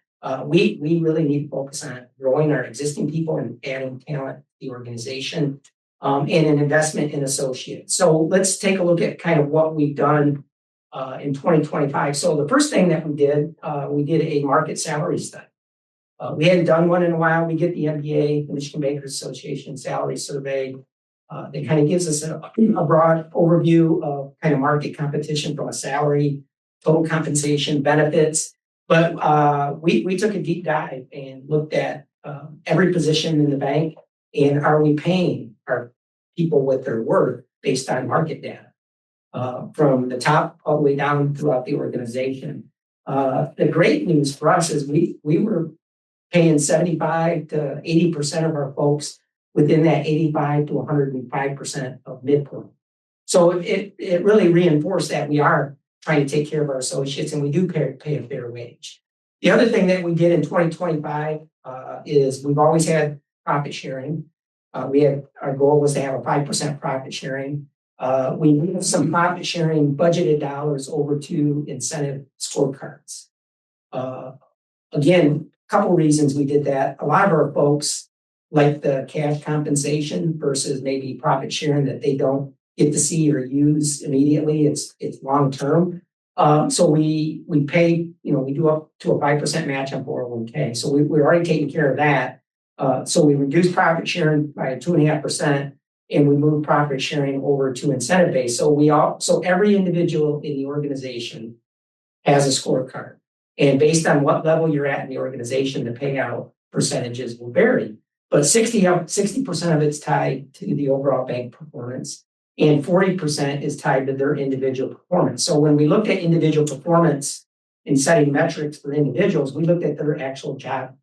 S4: we really need to focus on growing our existing people and adding talent to the organization, and an investment in associates. So let's take a look at kind of what we've done in 2025. So the first thing that we did a market salary study. We hadn't done one in a while. We get the MBA, the Michigan Bankers Association salary survey. That kind of gives us a broad overview of kind of market competition from a salary, total compensation, benefits. But we took a deep dive and looked at every position in the bank, and are we paying our people what they're worth based on market data from the top all the way down throughout the organization. The great news for us is we were paying 75 to 80% of our folks within that 85 to 105% of midpoint. So it really reinforced that we are trying to take care of our associates, and we do pay a fair wage. The other thing that we did in 2025 is we've always had profit sharing. Our goal was to have a 5% profit sharing. We moved some profit sharing budgeted dollars over to incentive scorecards. Again, a couple reasons we did that. A lot of our folks like the cash compensation versus maybe profit sharing that they don't get to see or use immediately. It's long term. So we pay, we do up to a 5% match on 401k. So we're already taking care of that. So we reduced profit sharing by 2.5%, and we moved profit sharing over to incentive based. So every individual in the organization has a scorecard. And based on what level you're at in the organization, the payout percentages will vary. But 60% of it's tied to the overall bank performance, and 40% is tied to their individual performance. So when we looked at individual performance in setting metrics for individuals, we looked at their actual job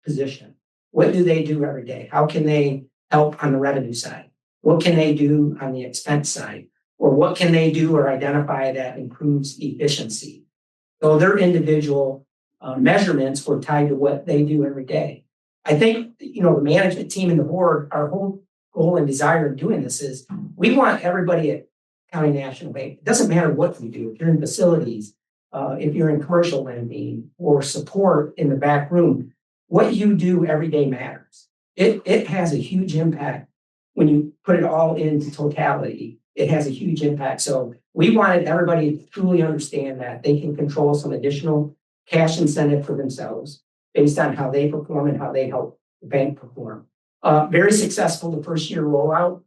S4: position. What do they do every day? How can they help on the revenue side? What can they do on the expense side? Or what can they do or identify that improves efficiency? So their individual measurements were tied to what they do every day. I think, the management team and the board, our whole goal and desire of doing this is we want everybody at County National Bank. It doesn't matter what you do. If you're in facilities, if you're in commercial lending or support in the back room, what you do every day matters. It has a huge impact when you put it all into totality. It has a huge impact. So we wanted everybody to truly understand that they can control some additional cash incentive for themselves based on how they perform and how they help the bank perform. Very successful the first year rollout.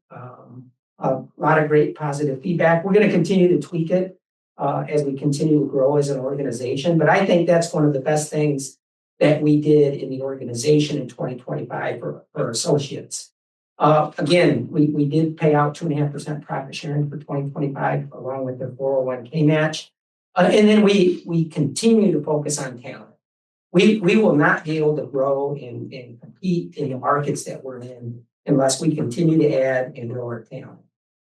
S4: A lot of great positive feedback. We're going to continue to tweak it as we continue to grow as an organization. But I think that's one of the best things that we did in the organization in 2025 for associates. Again, we did pay out 2.5% profit sharing for 2025, along with the 401k match. And then we continue to focus on talent. We will not be able to grow and compete in the markets that we're in unless we continue to add and grow our talent.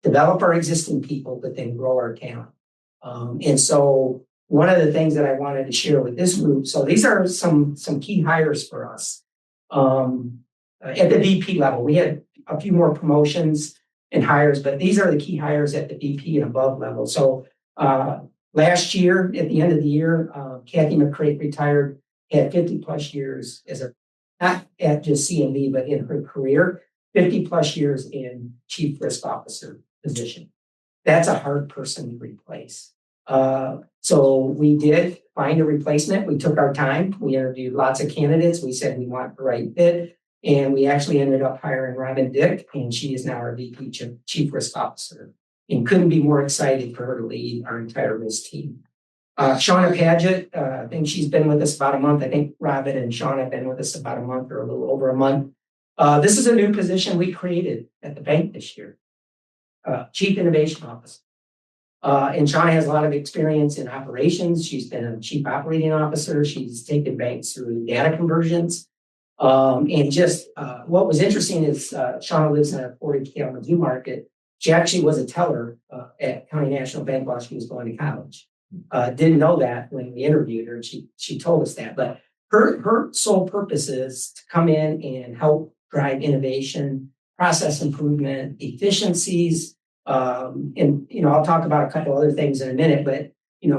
S4: Develop our existing people, but then grow our talent. And so one of the things that I wanted to share with this group, so these are some key hires for us. At the VP level, we had a few more promotions and hires, but these are the key hires at the VP and above level. So last year, at the end of the year, Kathy McCrate retired, had 50 plus years not at just CMB, but in her career, 50 plus years in chief risk officer position. That's a hard person to replace. So we did find a replacement. We took our time. We interviewed lots of candidates. We said we want the right fit. And we actually ended up hiring Robin Dick, and she is now our VP Chief Risk Officer. And couldn't be more excited for her to lead our entire risk team. Shauna Paget, I think she's been with us about a month. I think Robin and Shauna have been with us about a month or a little over a month. This is a new position we created at the bank this year, Chief Innovation Officer. And Shauna has a lot of experience in operations. She's been a chief operating officer. She's taken banks through data conversions. And just what was interesting is Shauna lives in a Portage Kalamazoo market. She actually was a teller at County National Bank while she was going to college. Didn't know that when we interviewed her. She told us that. But her sole purpose is to come in and help drive innovation, process improvement, efficiencies. And I'll talk about a couple other things in a minute. But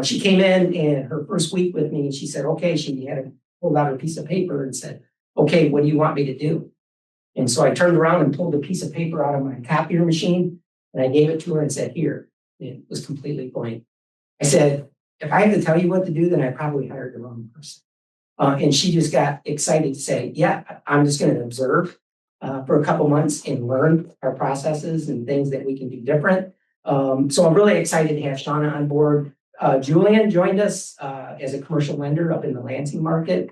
S4: she came in and her first week with me, and she said, "Okay." She had pulled out a piece of paper and said, "Okay, what do you want me to do?" And so I turned around and pulled a piece of paper out of my copier machine, and I gave it to her and said, "Here." And it was completely blank. I said, "If I had to tell you what to do, then I probably hired the wrong person." And she just got excited to say, "Yeah, I'm just going to observe for a couple months and learn our processes and things that we can do different." So I'm really excited to have Shauna on board. Julian joined us as a commercial lender up in the Lansing market.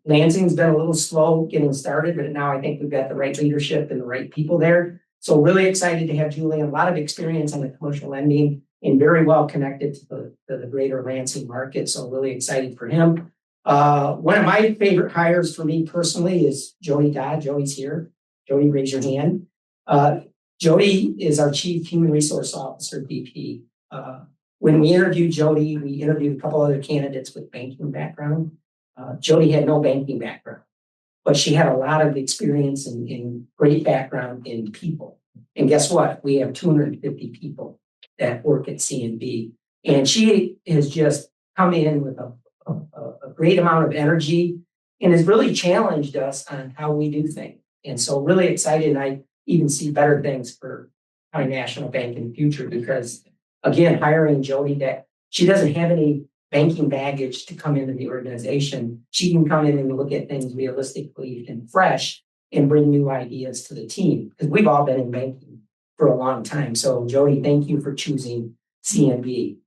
S4: Lansing's been a little slow getting started, but now I think we've got the right leadership and the right people there. So really excited to have Julian, a lot of experience on the commercial lending and very well connected to the greater Lansing market. So really excited for him. One of my favorite hires for me personally is Jody Dodd. Jody's here. Jody, raise your hand. Jody is our Chief Human Resource Officer, VP. When we interviewed Jody, we interviewed a couple other candidates with banking background. Jody had no banking background, but she had a lot of experience and great background in people. And guess what? We have 250 people that work at CNB. And she has just come in with a great amount of energy and has really challenged us on how we do things. And so really excited. And I even see better things for County National Bank in the future because, again, hiring Jody, that she doesn't have any banking baggage to come into the organization. She can come in and look at things realistically and fresh and bring new ideas to the team because we've all been in banking for a long time. So Jody, thank you for choosing CNB.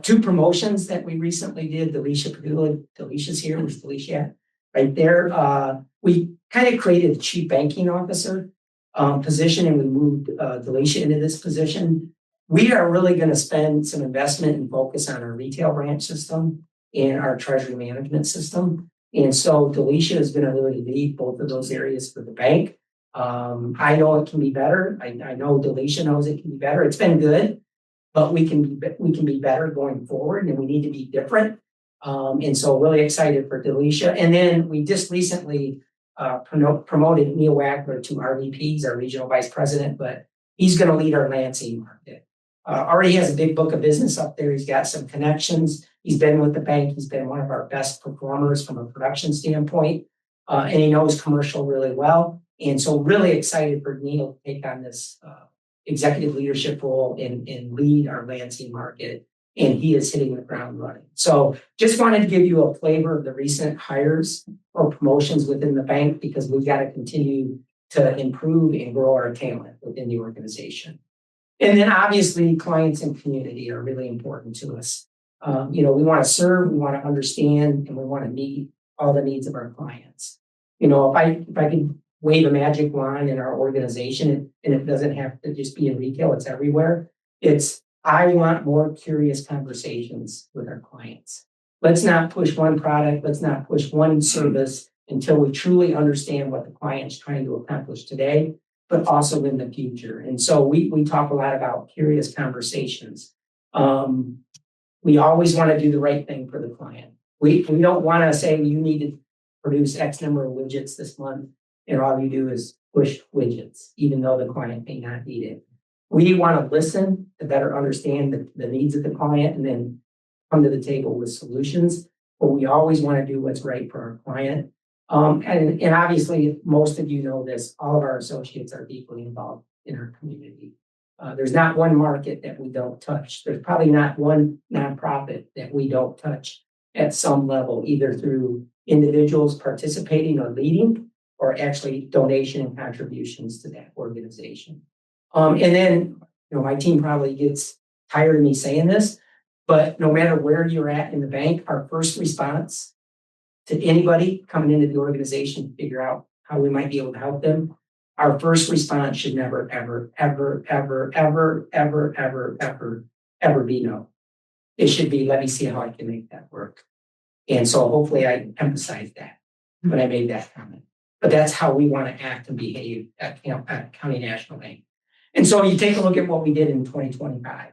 S4: Two promotions that we recently did, Delicia's here, where's Delicia? Right there. We kind of created a chief banking officer position and we moved Delicia into this position. We are really going to spend some investment and focus on our retail branch system and our treasury management system. And so Delicia is going to really lead both of those areas for the bank. I know it can be better. I know Delicia knows it can be better. It's been good, but we can be better going forward, and we need to be different. And so really excited for Delicia. And then we just recently promoted Neil Wackler to RVP, he's our regional vice president, but he's going to lead our Lansing market. Already has a big book of business up there. He's got some connections. He's been with the bank. He's been one of our best performers from a production standpoint. And he knows commercial really well. And so really excited for Neil to take on this executive leadership role and lead our Lansing market. And he is hitting the ground running. So just wanted to give you a flavor of the recent hires or promotions within the bank because we've got to continue to improve and grow our talent within the organization. And then obviously clients and community are really important to us. We want to serve, we want to understand, and we want to meet all the needs of our clients. If I could wave a magic wand in our organization, and it doesn't have to just be in retail, it's everywhere. I want more curious conversations with our clients. Let's not push one product, let's not push one service until we truly understand what the client's trying to accomplish today, but also in the future. And so we talk a lot about curious conversations. We always want to do the right thing for the client. We don't want to say you need to produce X number of widgets this month, and all you do is push widgets, even though the client may not need it. We want to listen to better understand the needs of the client and then come to the table with solutions. But we always want to do what's right for our client. And obviously, most of you know this, all of our associates are deeply involved in our community. There's not one market that we don't touch. There's probably not one nonprofit that we don't touch at some level, either through individuals participating or leading, or actually donation and contributions to that organization. And then, my team probably gets tired of me saying this, but no matter where you're at in the bank, our first response to anybody coming into the organization to figure out how we might be able to help them, our first response should never, ever, ever, ever, ever, ever, ever, ever, ever be no. It should be, let me see how I can make that work. And so hopefully I emphasized that when I made that comment. But that's how we want to act and behave at County National Bank. And so you take a look at what we did in 2025.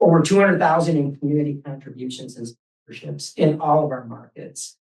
S4: Over 200,000 in community contributions and sponsorships in all of our markets.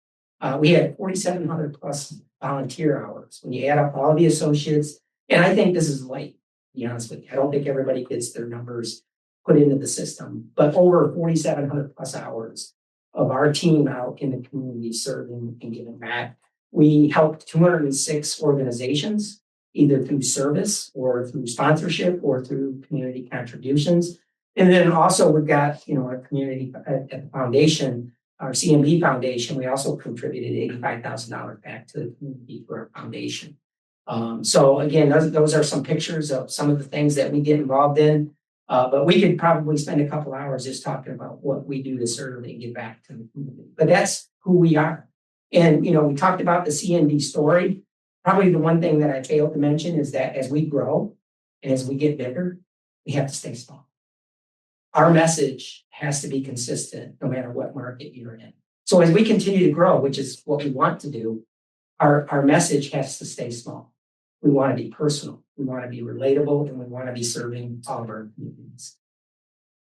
S4: We had 4,700 plus volunteer hours. When you add up all the associates, and I think this is light, to be honest with you. I don't think everybody gets their numbers put into the system, but over 4,700 plus hours of our team out in the community serving and giving back. We helped 206 organizations, either through service or through sponsorship or through community contributions. And then also we've got, our community at the foundation, our CMB Foundation, we also contributed $85,000 back to the community for our foundation. So again, those are some pictures of some of the things that we get involved in. But we could probably spend a couple hours just talking about what we do to serve and give back to the community. But that's who we are. And, we talked about the CNB story. Probably the one thing that I failed to mention is that as we grow and as we get bigger, we have to stay small. Our message has to be consistent no matter what market you're in. So as we continue to grow, which is what we want to do, our message has to stay small. We want to be personal. We want to be relatable, and we want to be serving all of our communities.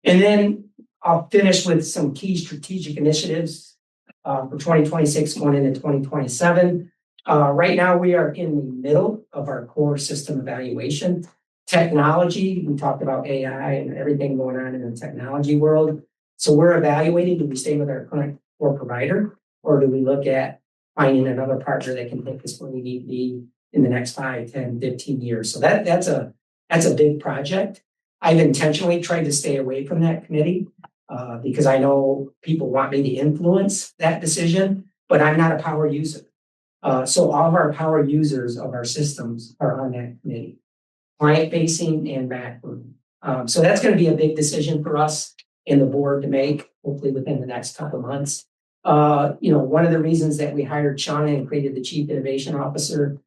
S4: And then I'll finish with some key strategic initiatives for 2026 going into 2027. Right now, we are in the middle of our core system evaluation. Technology, we talked about AI and everything going on in the technology world. So we're evaluating, do we stay with our current core provider, or do we look at finding another partner that can take us where we need to be in the next 5, 10, 15 years? So that's a big project. I've intentionally tried to stay away from that committee because I know people want me to influence that decision, but I'm not a power user. So all of our power users of our systems are on that committee, client facing and backroom. So that's going to be a big decision for us and the board to make, hopefully within the next couple of months. One of the reasons that we hired Shauna and created the Chief Innovation Officer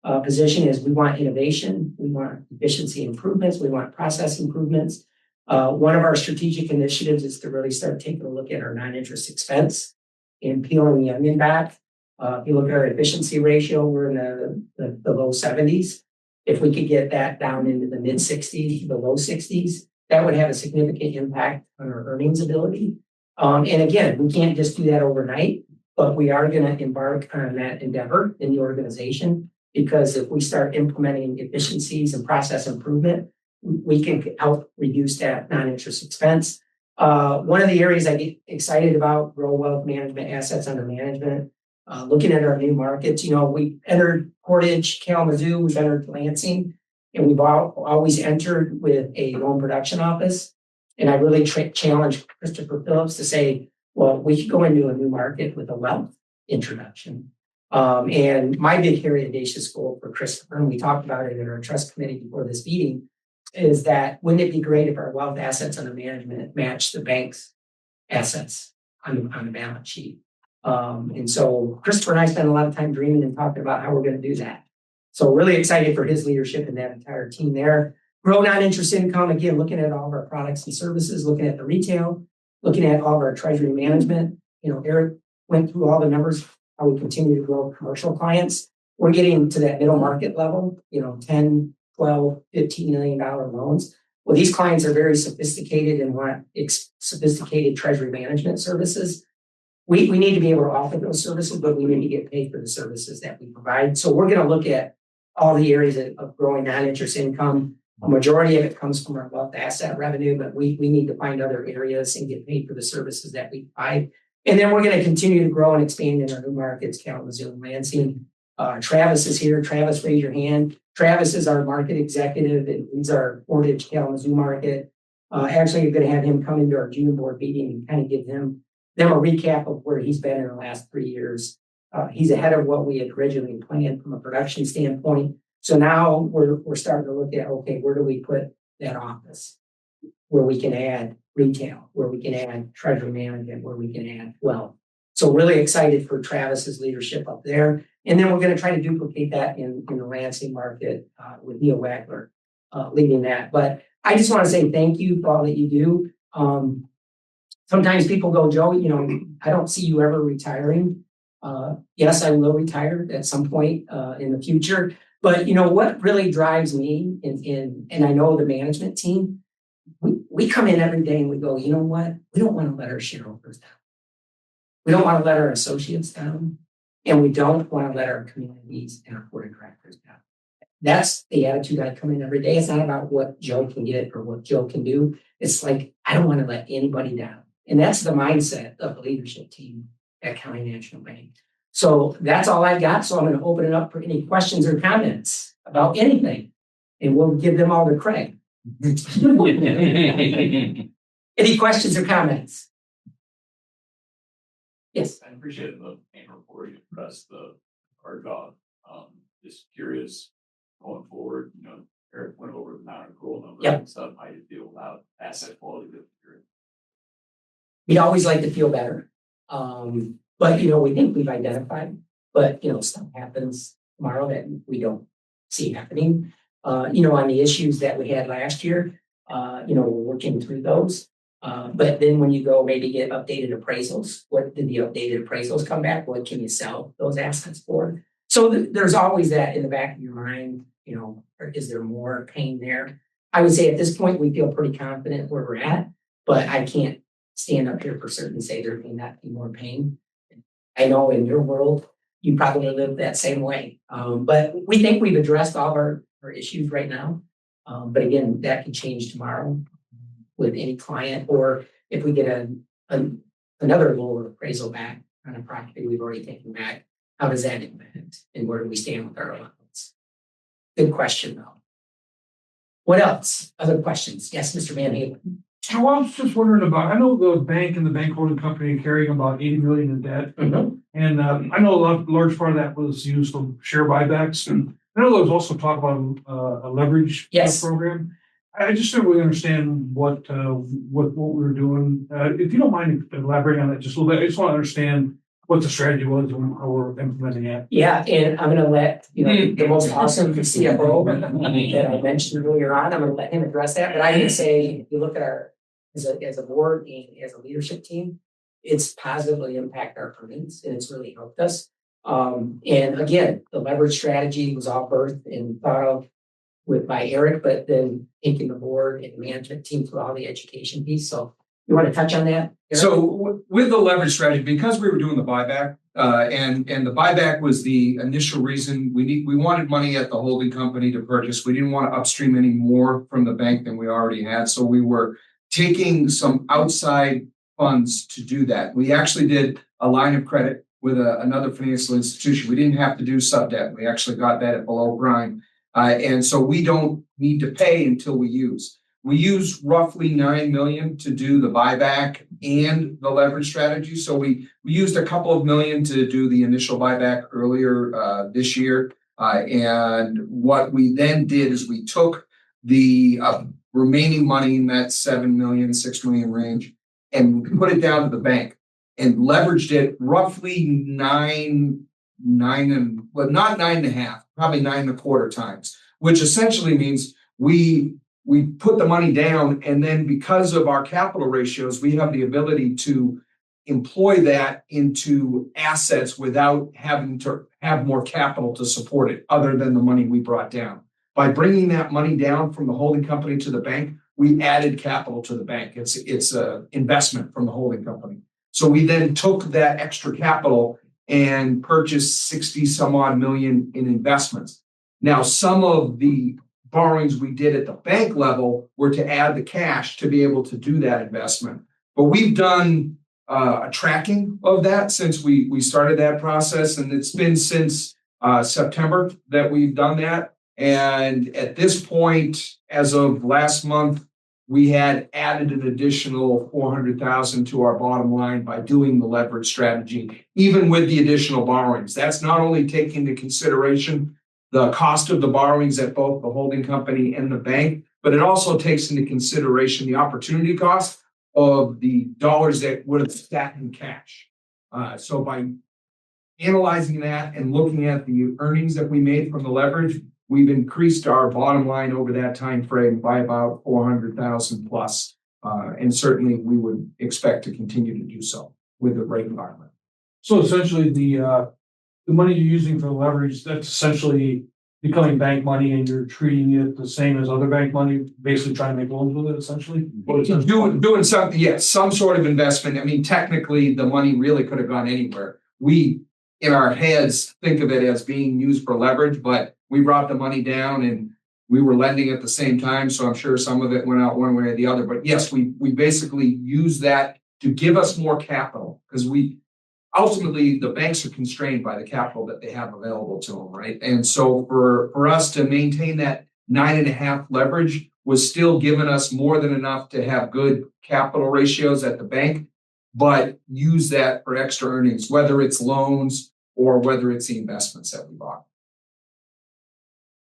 S4: position is we want innovation, we want efficiency improvements, we want process improvements. One of our strategic initiatives is to really start taking a look at our non-interest expense and peeling the onion back. If you look at our efficiency ratio, we're in the low 70s. If we could get that down into the mid 60s to the low 60s, that would have a significant impact on our earnings ability. And again, we can't just do that overnight, but we are going to embark on that endeavor in the organization, because if we start implementing efficiencies and process improvement, we can help reduce that non-interest expense. One of the areas I get excited about, grow wealth management, assets under management. Looking at our new markets, we entered Portage, Kalamazoo, we've entered Lansing, and we've always entered with a loan production office. And I really challenged Christopher Phillips to say, well, we could go into a new market with a wealth introduction. And my big, hairy, audacious goal for Christopher, and we talked about it in our trust committee before this meeting, is that wouldn't it be great if our wealth assets under management matched the bank's assets on the balance sheet? And so Christopher and I spent a lot of time dreaming and talking about how we're going to do that. So really excited for his leadership and that entire team there. Grow non-interest income, again, looking at all of our products and services, looking at the retail, looking at all of our treasury management. Eric went through all the numbers, how we continue to grow commercial clients. We're getting to that middle market level, 10, 12, $15 million loans. Well, these clients are very sophisticated and want sophisticated treasury management services. We need to be able to offer those services, but we need to get paid for the services that we provide. So we're going to look at all the areas of growing non-interest income. A majority of it comes from our wealth asset revenue, but we need to find other areas and get paid for the services that we provide. And then we're going to continue to grow and expand in our new markets, Kalamazoo and Lansing. Travis is here. Travis, raise your hand. Travis is our market executive, and he's our Portage Kalamazoo market. Actually, you're going to have him come into our June board meeting and kind of give them a recap of where he's been in the last 3 years. He's ahead of what we had originally planned from a production standpoint. So now we're starting to look at, okay, where do we put that office? Where we can add retail, where we can add treasury management, where we can add wealth. So really excited for Travis's leadership up there. And then we're going to try to duplicate that in the Lansing market with Neil Wagler leading that. But I just want to say thank you for all that you do. Sometimes people go, Joe, I don't see you ever retiring. Yes, I will retire at some point in the future. But what really drives me and I know the management team, we come in every day and we go, you know what? We don't want to let our shareholders down. We don't want to let our associates down. And we don't want to let our communities and our board of directors down. That's the attitude I come in every day. It's not about what Joe can get or what Joe can do. It's like, I don't want to let anybody down. And that's the mindset of the leadership team at County National Bank. So that's all I got. So I'm going to open it up for any questions or comments about anything. And we'll give them all to Craig. Any questions or comments? Yes.
S3: I appreciate the annual report you pressed our job. Just curious going forward, Eric went over the non-accrual numbers and stuff. How you feel about asset quality this year?
S4: We'd always like to feel better. But we think we've identified, but stuff happens tomorrow that we don't see happening. On the issues that we had last year, we're working through those. But then when you go maybe get updated appraisals, what did the updated appraisals come back? What can you sell those assets for? So there's always that in the back of your mind, or is there more pain there? I would say at this point, we feel pretty confident where we're at, but I can't stand up here for certain and say there may not be more pain. I know in your world, you probably live that same way. But we think we've addressed all our issues right now. But again, that can change tomorrow with any client, or if we get another lower appraisal back on a property we've already taken back, how does that impact? And where do we stand with our allowance? Good question, though. What else? Other questions? Yes, Mr. Van Halen.
S5: So I was just wondering about, I know the bank and the bank holding company are carrying about 80 million in debt.
S4: Mhm.
S5: And I know a large part of that was used for share buybacks. And I know there was also talk about a leverage
S4: Yes.
S5: program. I just don't really understand what we were doing. If you don't mind elaborating on that just a little bit, I just want to understand what the strategy was and how we're implementing it.
S4: Yeah, and I'm gonna let, the most awesome CFO that I mentioned earlier on, I'm gonna let him address that, but I would say, if you look at our, as a board and as a leadership team, it's positively impacted our earnings and it's really helped us. And again, the leverage strategy was all birthed and thought of by Eric, but then taking the board and management team through all the education piece. So you want to touch on that, Eric?
S2: So with the leverage strategy, because we were doing the buyback, and the buyback was the initial reason we wanted money at the holding company to purchase. We didn't want to upstream any more from the bank than we already had. So we were taking some outside funds to do that. We actually did a line of credit with another financial institution. We didn't have to do sub debt. We actually got that at below prime. And so we don't need to pay until we use. We use roughly 9 million to do the buyback and the leverage strategy. So we used a couple of million to do the initial buyback earlier this year. And what we then did is we took the remaining money in that 7 million, 6 million range and put it down to the bank and leveraged it roughly not 9.5, probably 9.25 times, which essentially means we put the money down, and then because of our capital ratios, we have the ability to employ that into assets without having to have more capital to support it, other than the money we brought down. By bringing that money down from the holding company to the bank, we added capital to the bank. It's an investment from the holding company. So we then took that extra capital and purchased 60 some odd million in investments. Now, some of the borrowings we did at the bank level were to add the cash to be able to do that investment. But we've done a tracking of that since we started that process, and it's been since September that we've done that. And at this point, as of last month, we had added an additional 400,000 to our bottom line by doing the leverage strategy, even with the additional borrowings. That's not only taking into consideration the cost of the borrowings at both the holding company and the bank, but it also takes into consideration the opportunity cost of the dollars that would have sat in cash. So by analyzing that and looking at the earnings that we made from the leverage, we've increased our bottom line over that time frame by about 400,000 plus. And certainly we would expect to continue to do so with the rate environment.
S5: So essentially the money you're using for leverage, that's essentially becoming bank money and you're treating it the same as other bank money, basically trying to make loans with it essentially?
S2: Doing something, yes, some sort of investment. I mean, technically the money really could have gone anywhere. We, in our heads, think of it as being used for leverage, but we brought the money down and we were lending at the same time. So I'm sure some of it went out one way or the other. But yes, we basically use that to give us more capital, because ultimately the banks are constrained by the capital that they have available to them, right? And so for us to maintain that 9.5 leverage was still giving us more than enough to have good capital ratios at the bank, but use that for extra earnings, whether it's loans or whether it's the investments that we bought.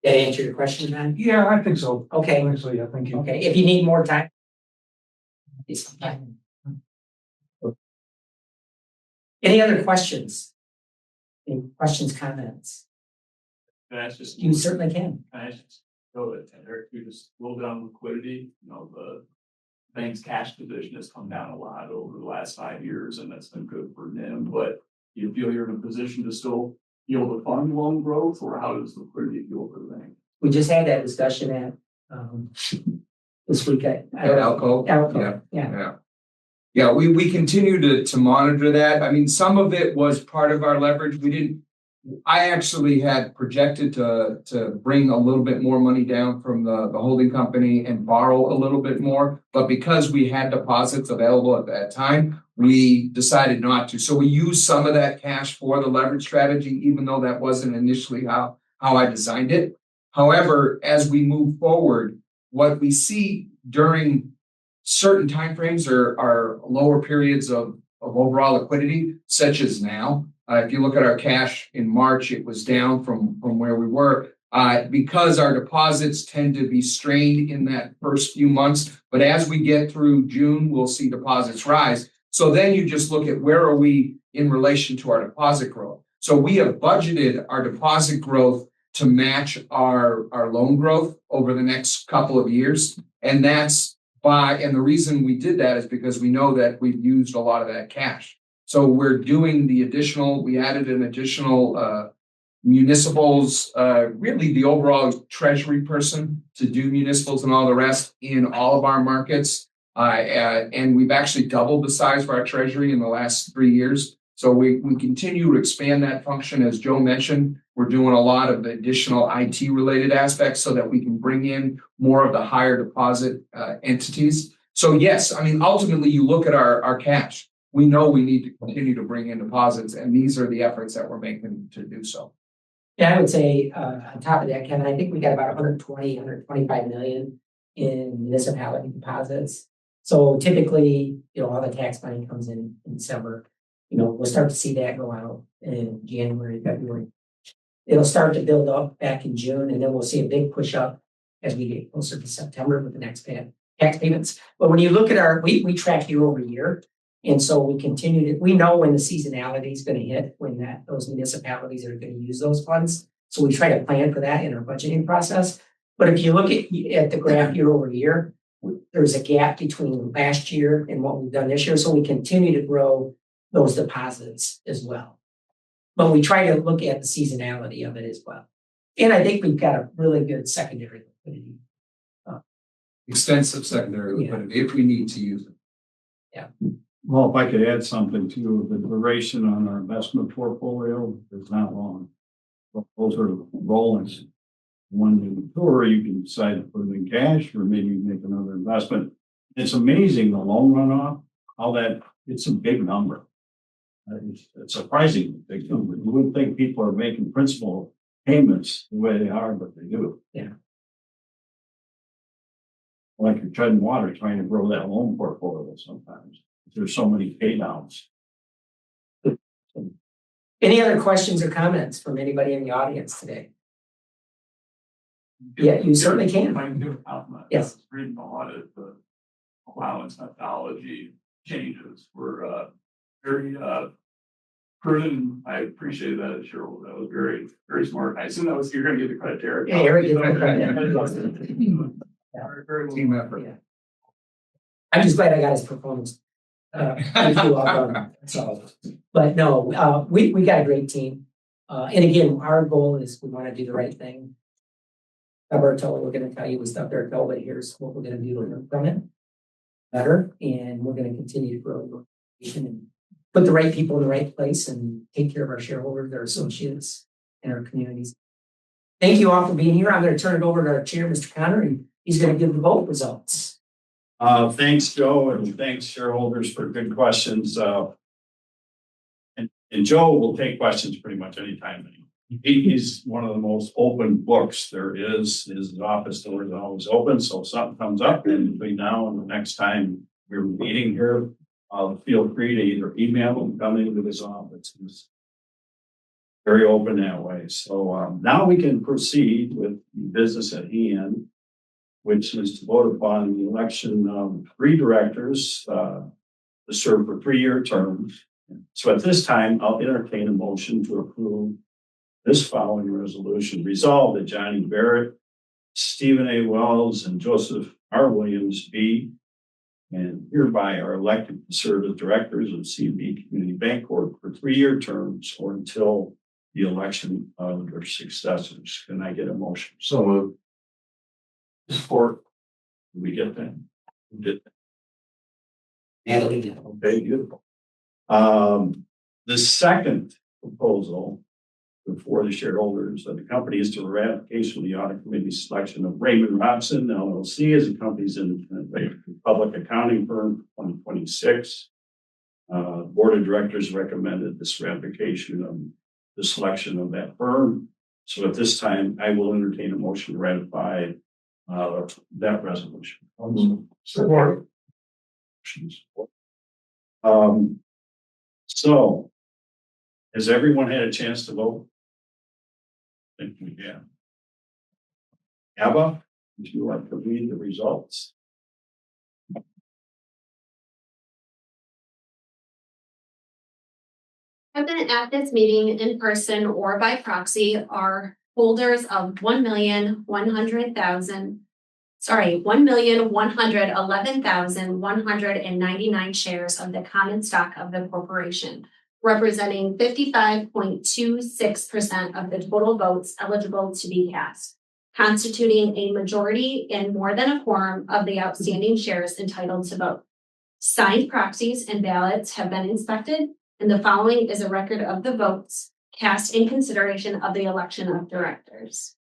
S4: Did that answer your question, man?
S5: Yeah, I think so.
S4: Okay.
S5: I think so, yeah, thank you.
S4: Okay, if you need more time. Any other questions? Any questions, comments?
S3: Can I ask just?
S4: You certainly can.
S3: Can I just go to Eric, you just a little bit on liquidity, the bank's cash position has come down a lot over the last 5 years, and that's been good for NIM, but do you feel you're in a position to still be able to fund loan growth, or how does liquidity feel for the bank?
S4: We just had that discussion at this week at
S2: Alco.
S4: Yeah.
S2: Yeah, we continue to monitor that. I mean, some of it was part of our leverage. We didn't I actually had projected to bring a little bit more money down from the holding company and borrow a little bit more. But because we had deposits available at that time, we decided not to. So we used some of that cash for the leverage strategy, even though that wasn't initially how I designed it. However, as we move forward, what we see during certain timeframes are lower periods of overall liquidity, such as now. If you look at our cash in March, it was down from where we were because our deposits tend to be strained in that first few months. But as we get through June, we'll see deposits rise. So then you just look at where are we in relation to our deposit growth. So we have budgeted our deposit growth to match our loan growth over the next couple of years. And the reason we did that is because we know that we've used a lot of that cash. So we're doing we added an additional municipals, really the overall treasury person to do municipals and all the rest in all of our markets. And we've actually doubled the size of our treasury in the last 3 years. So we continue to expand that function. As Joe mentioned, we're doing a lot of the additional IT related aspects so that we can bring in more of the higher deposit entities. So yes, I mean, ultimately you look at our cash, we know we need to continue to bring in deposits, and these are the efforts that we're making to do so.
S4: Yeah, I would say on top of that, Kevin, I think we got about 125 million in municipality deposits. So typically, all the tax money comes in December. We'll start to see that go out in January, February. It'll start to build up back in June, and then we'll see a big push up as we get closer to September with the next tax payments. But when you look at we track year over year. And so we know when the seasonality is going to hit, when those municipalities are going to use those funds. So we try to plan for that in our budgeting process. But if you look at the graph year over year, there's a gap between last year and what we've done this year. So we continue to grow those deposits as well. But we try to look at the seasonality of it as well. And I think we've got a really good secondary liquidity.
S2: Extensive secondary liquidity if we need to use it.
S4: Yeah.
S1: Well, if I could add something to the duration on our investment portfolio is not long. Those are rolling. When you mature, you can decide to put them in cash or maybe make another investment. It's amazing the loan runoff, it's a big number. It's surprisingly big number. You wouldn't think people are making principal payments the way they are, but they do.
S4: Yeah.
S1: Like you're treading water trying to grow that loan portfolio sometimes. There's so many pay downs.
S4: Any other questions or comments from anybody in the audience today? Yeah, you certainly can.
S3: I can do a compliment.
S4: Yes.
S3: I was reading a lot of the allowance methodology changes were very prudent. I appreciate that as shareholder. That was very, very smart. I assume you're going to give the credit to Eric.
S4: Yeah, Eric gets the credit.
S3: Very
S2: Team effort.
S4: Yeah. I'm just glad I got his performance. But no, we got a great team. And again, our goal is we want to do the right thing. Alberto, we're going to tell you we stubbed our toe, but here's what we're going to do to learn from it better. And we're going to continue to grow the organization and put the right people in the right place and take care of our shareholders, our associates, and our communities. Thank you all for being here. I'm going to turn it over to our chair, Mr. Connor, and he's going to give the vote results.
S1: Thanks, Joe, and thanks, shareholders, for good questions. And Joe will take questions pretty much anytime. He's one of the most open books there is. His office doors are always open, so if something comes up, and between now and the next time we're meeting here, feel free to either email him, come into his office. He's very open that way. So now we can proceed with business at hand, which is to vote upon the election of 3 directors to serve for 3-year terms. So at this time, I'll entertain a motion to approve this following resolution. Resolved that Johnny Barrett, Stephen A. Wells, and Joseph R. Williams be and hereby are elected to serve as directors of CB Community Bancorp for 3-year terms or until the election of their successors. Can I get a motion? So moved. Support. Did we get that? We did that.
S4: Natalie.
S1: Okay, beautiful. The second proposal before the shareholders of the company is the ratification of the audit committee selection of Raymond Robson LLC as the company's independent public accounting firm for 2026. Board of directors recommended this ratification of the selection of that firm. So at this time, I will entertain a motion to ratify that resolution.
S2: Support.
S1: So has everyone had a chance to vote? I think we have. Ava, would you like to read the results?
S6: Present at this meeting in person or by proxy are holders of 1,111,199 shares of the common stock of the corporation, representing 55.26% of the total votes eligible to be cast, constituting a majority and more than a quorum of the outstanding shares entitled to vote. Signed proxies and ballots have been inspected, and the following is a record of the votes cast in consideration of the election of directors.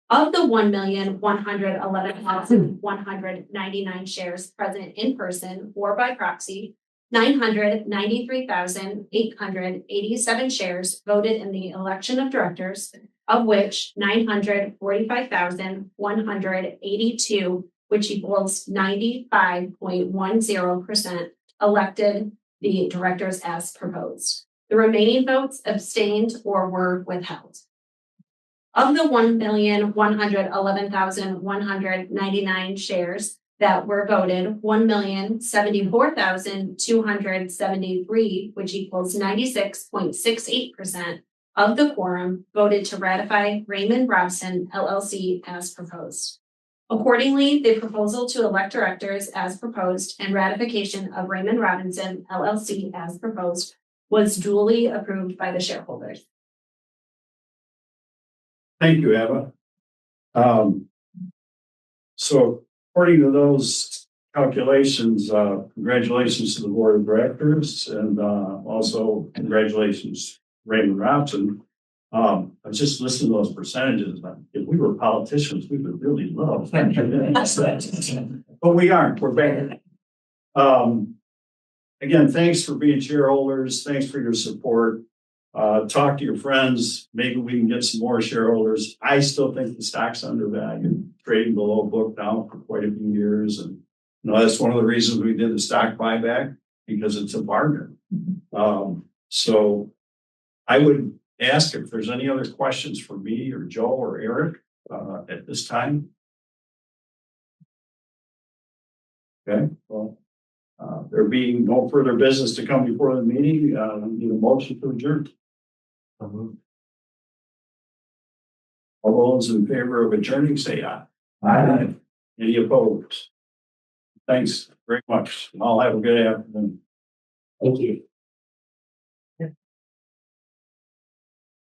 S6: Of the 1,111,199 shares present in person or by proxy, 993,887 shares voted in the election of directors, of which 945,182, which equals 95.10%, elected the directors as proposed. The remaining votes abstained or were withheld. Of the 1,111,199 shares that were voted, 1,074,273, which equals 96.68% of the quorum, voted to ratify Raymond Robson LLC as proposed. Accordingly, the proposal to elect directors as proposed and ratification of Raymond Robinson LLC as proposed was duly approved by the shareholders.
S1: Thank you, Ava. So according to those calculations, congratulations to the board of directors and also congratulations, Raymond Robson. I was just listening to those percentages. If we were politicians, we would really love. But we aren't. We're bad. Again, thanks for being shareholders. Thanks for your support. Talk to your friends. Maybe we can get some more shareholders. I still think the stock's undervalued, trading below book now for quite a few years. And that's one of the reasons we did the stock buyback, because it's a bargain. So I would ask if there's any other questions for me or Joe or Eric at this time. Okay, well, there being no further business to come before the meeting, need a motion to adjourn. All those in favor of adjourning, say aye. Aye. Any opposed? Thanks very much. I'll have a good afternoon.
S4: Thank you.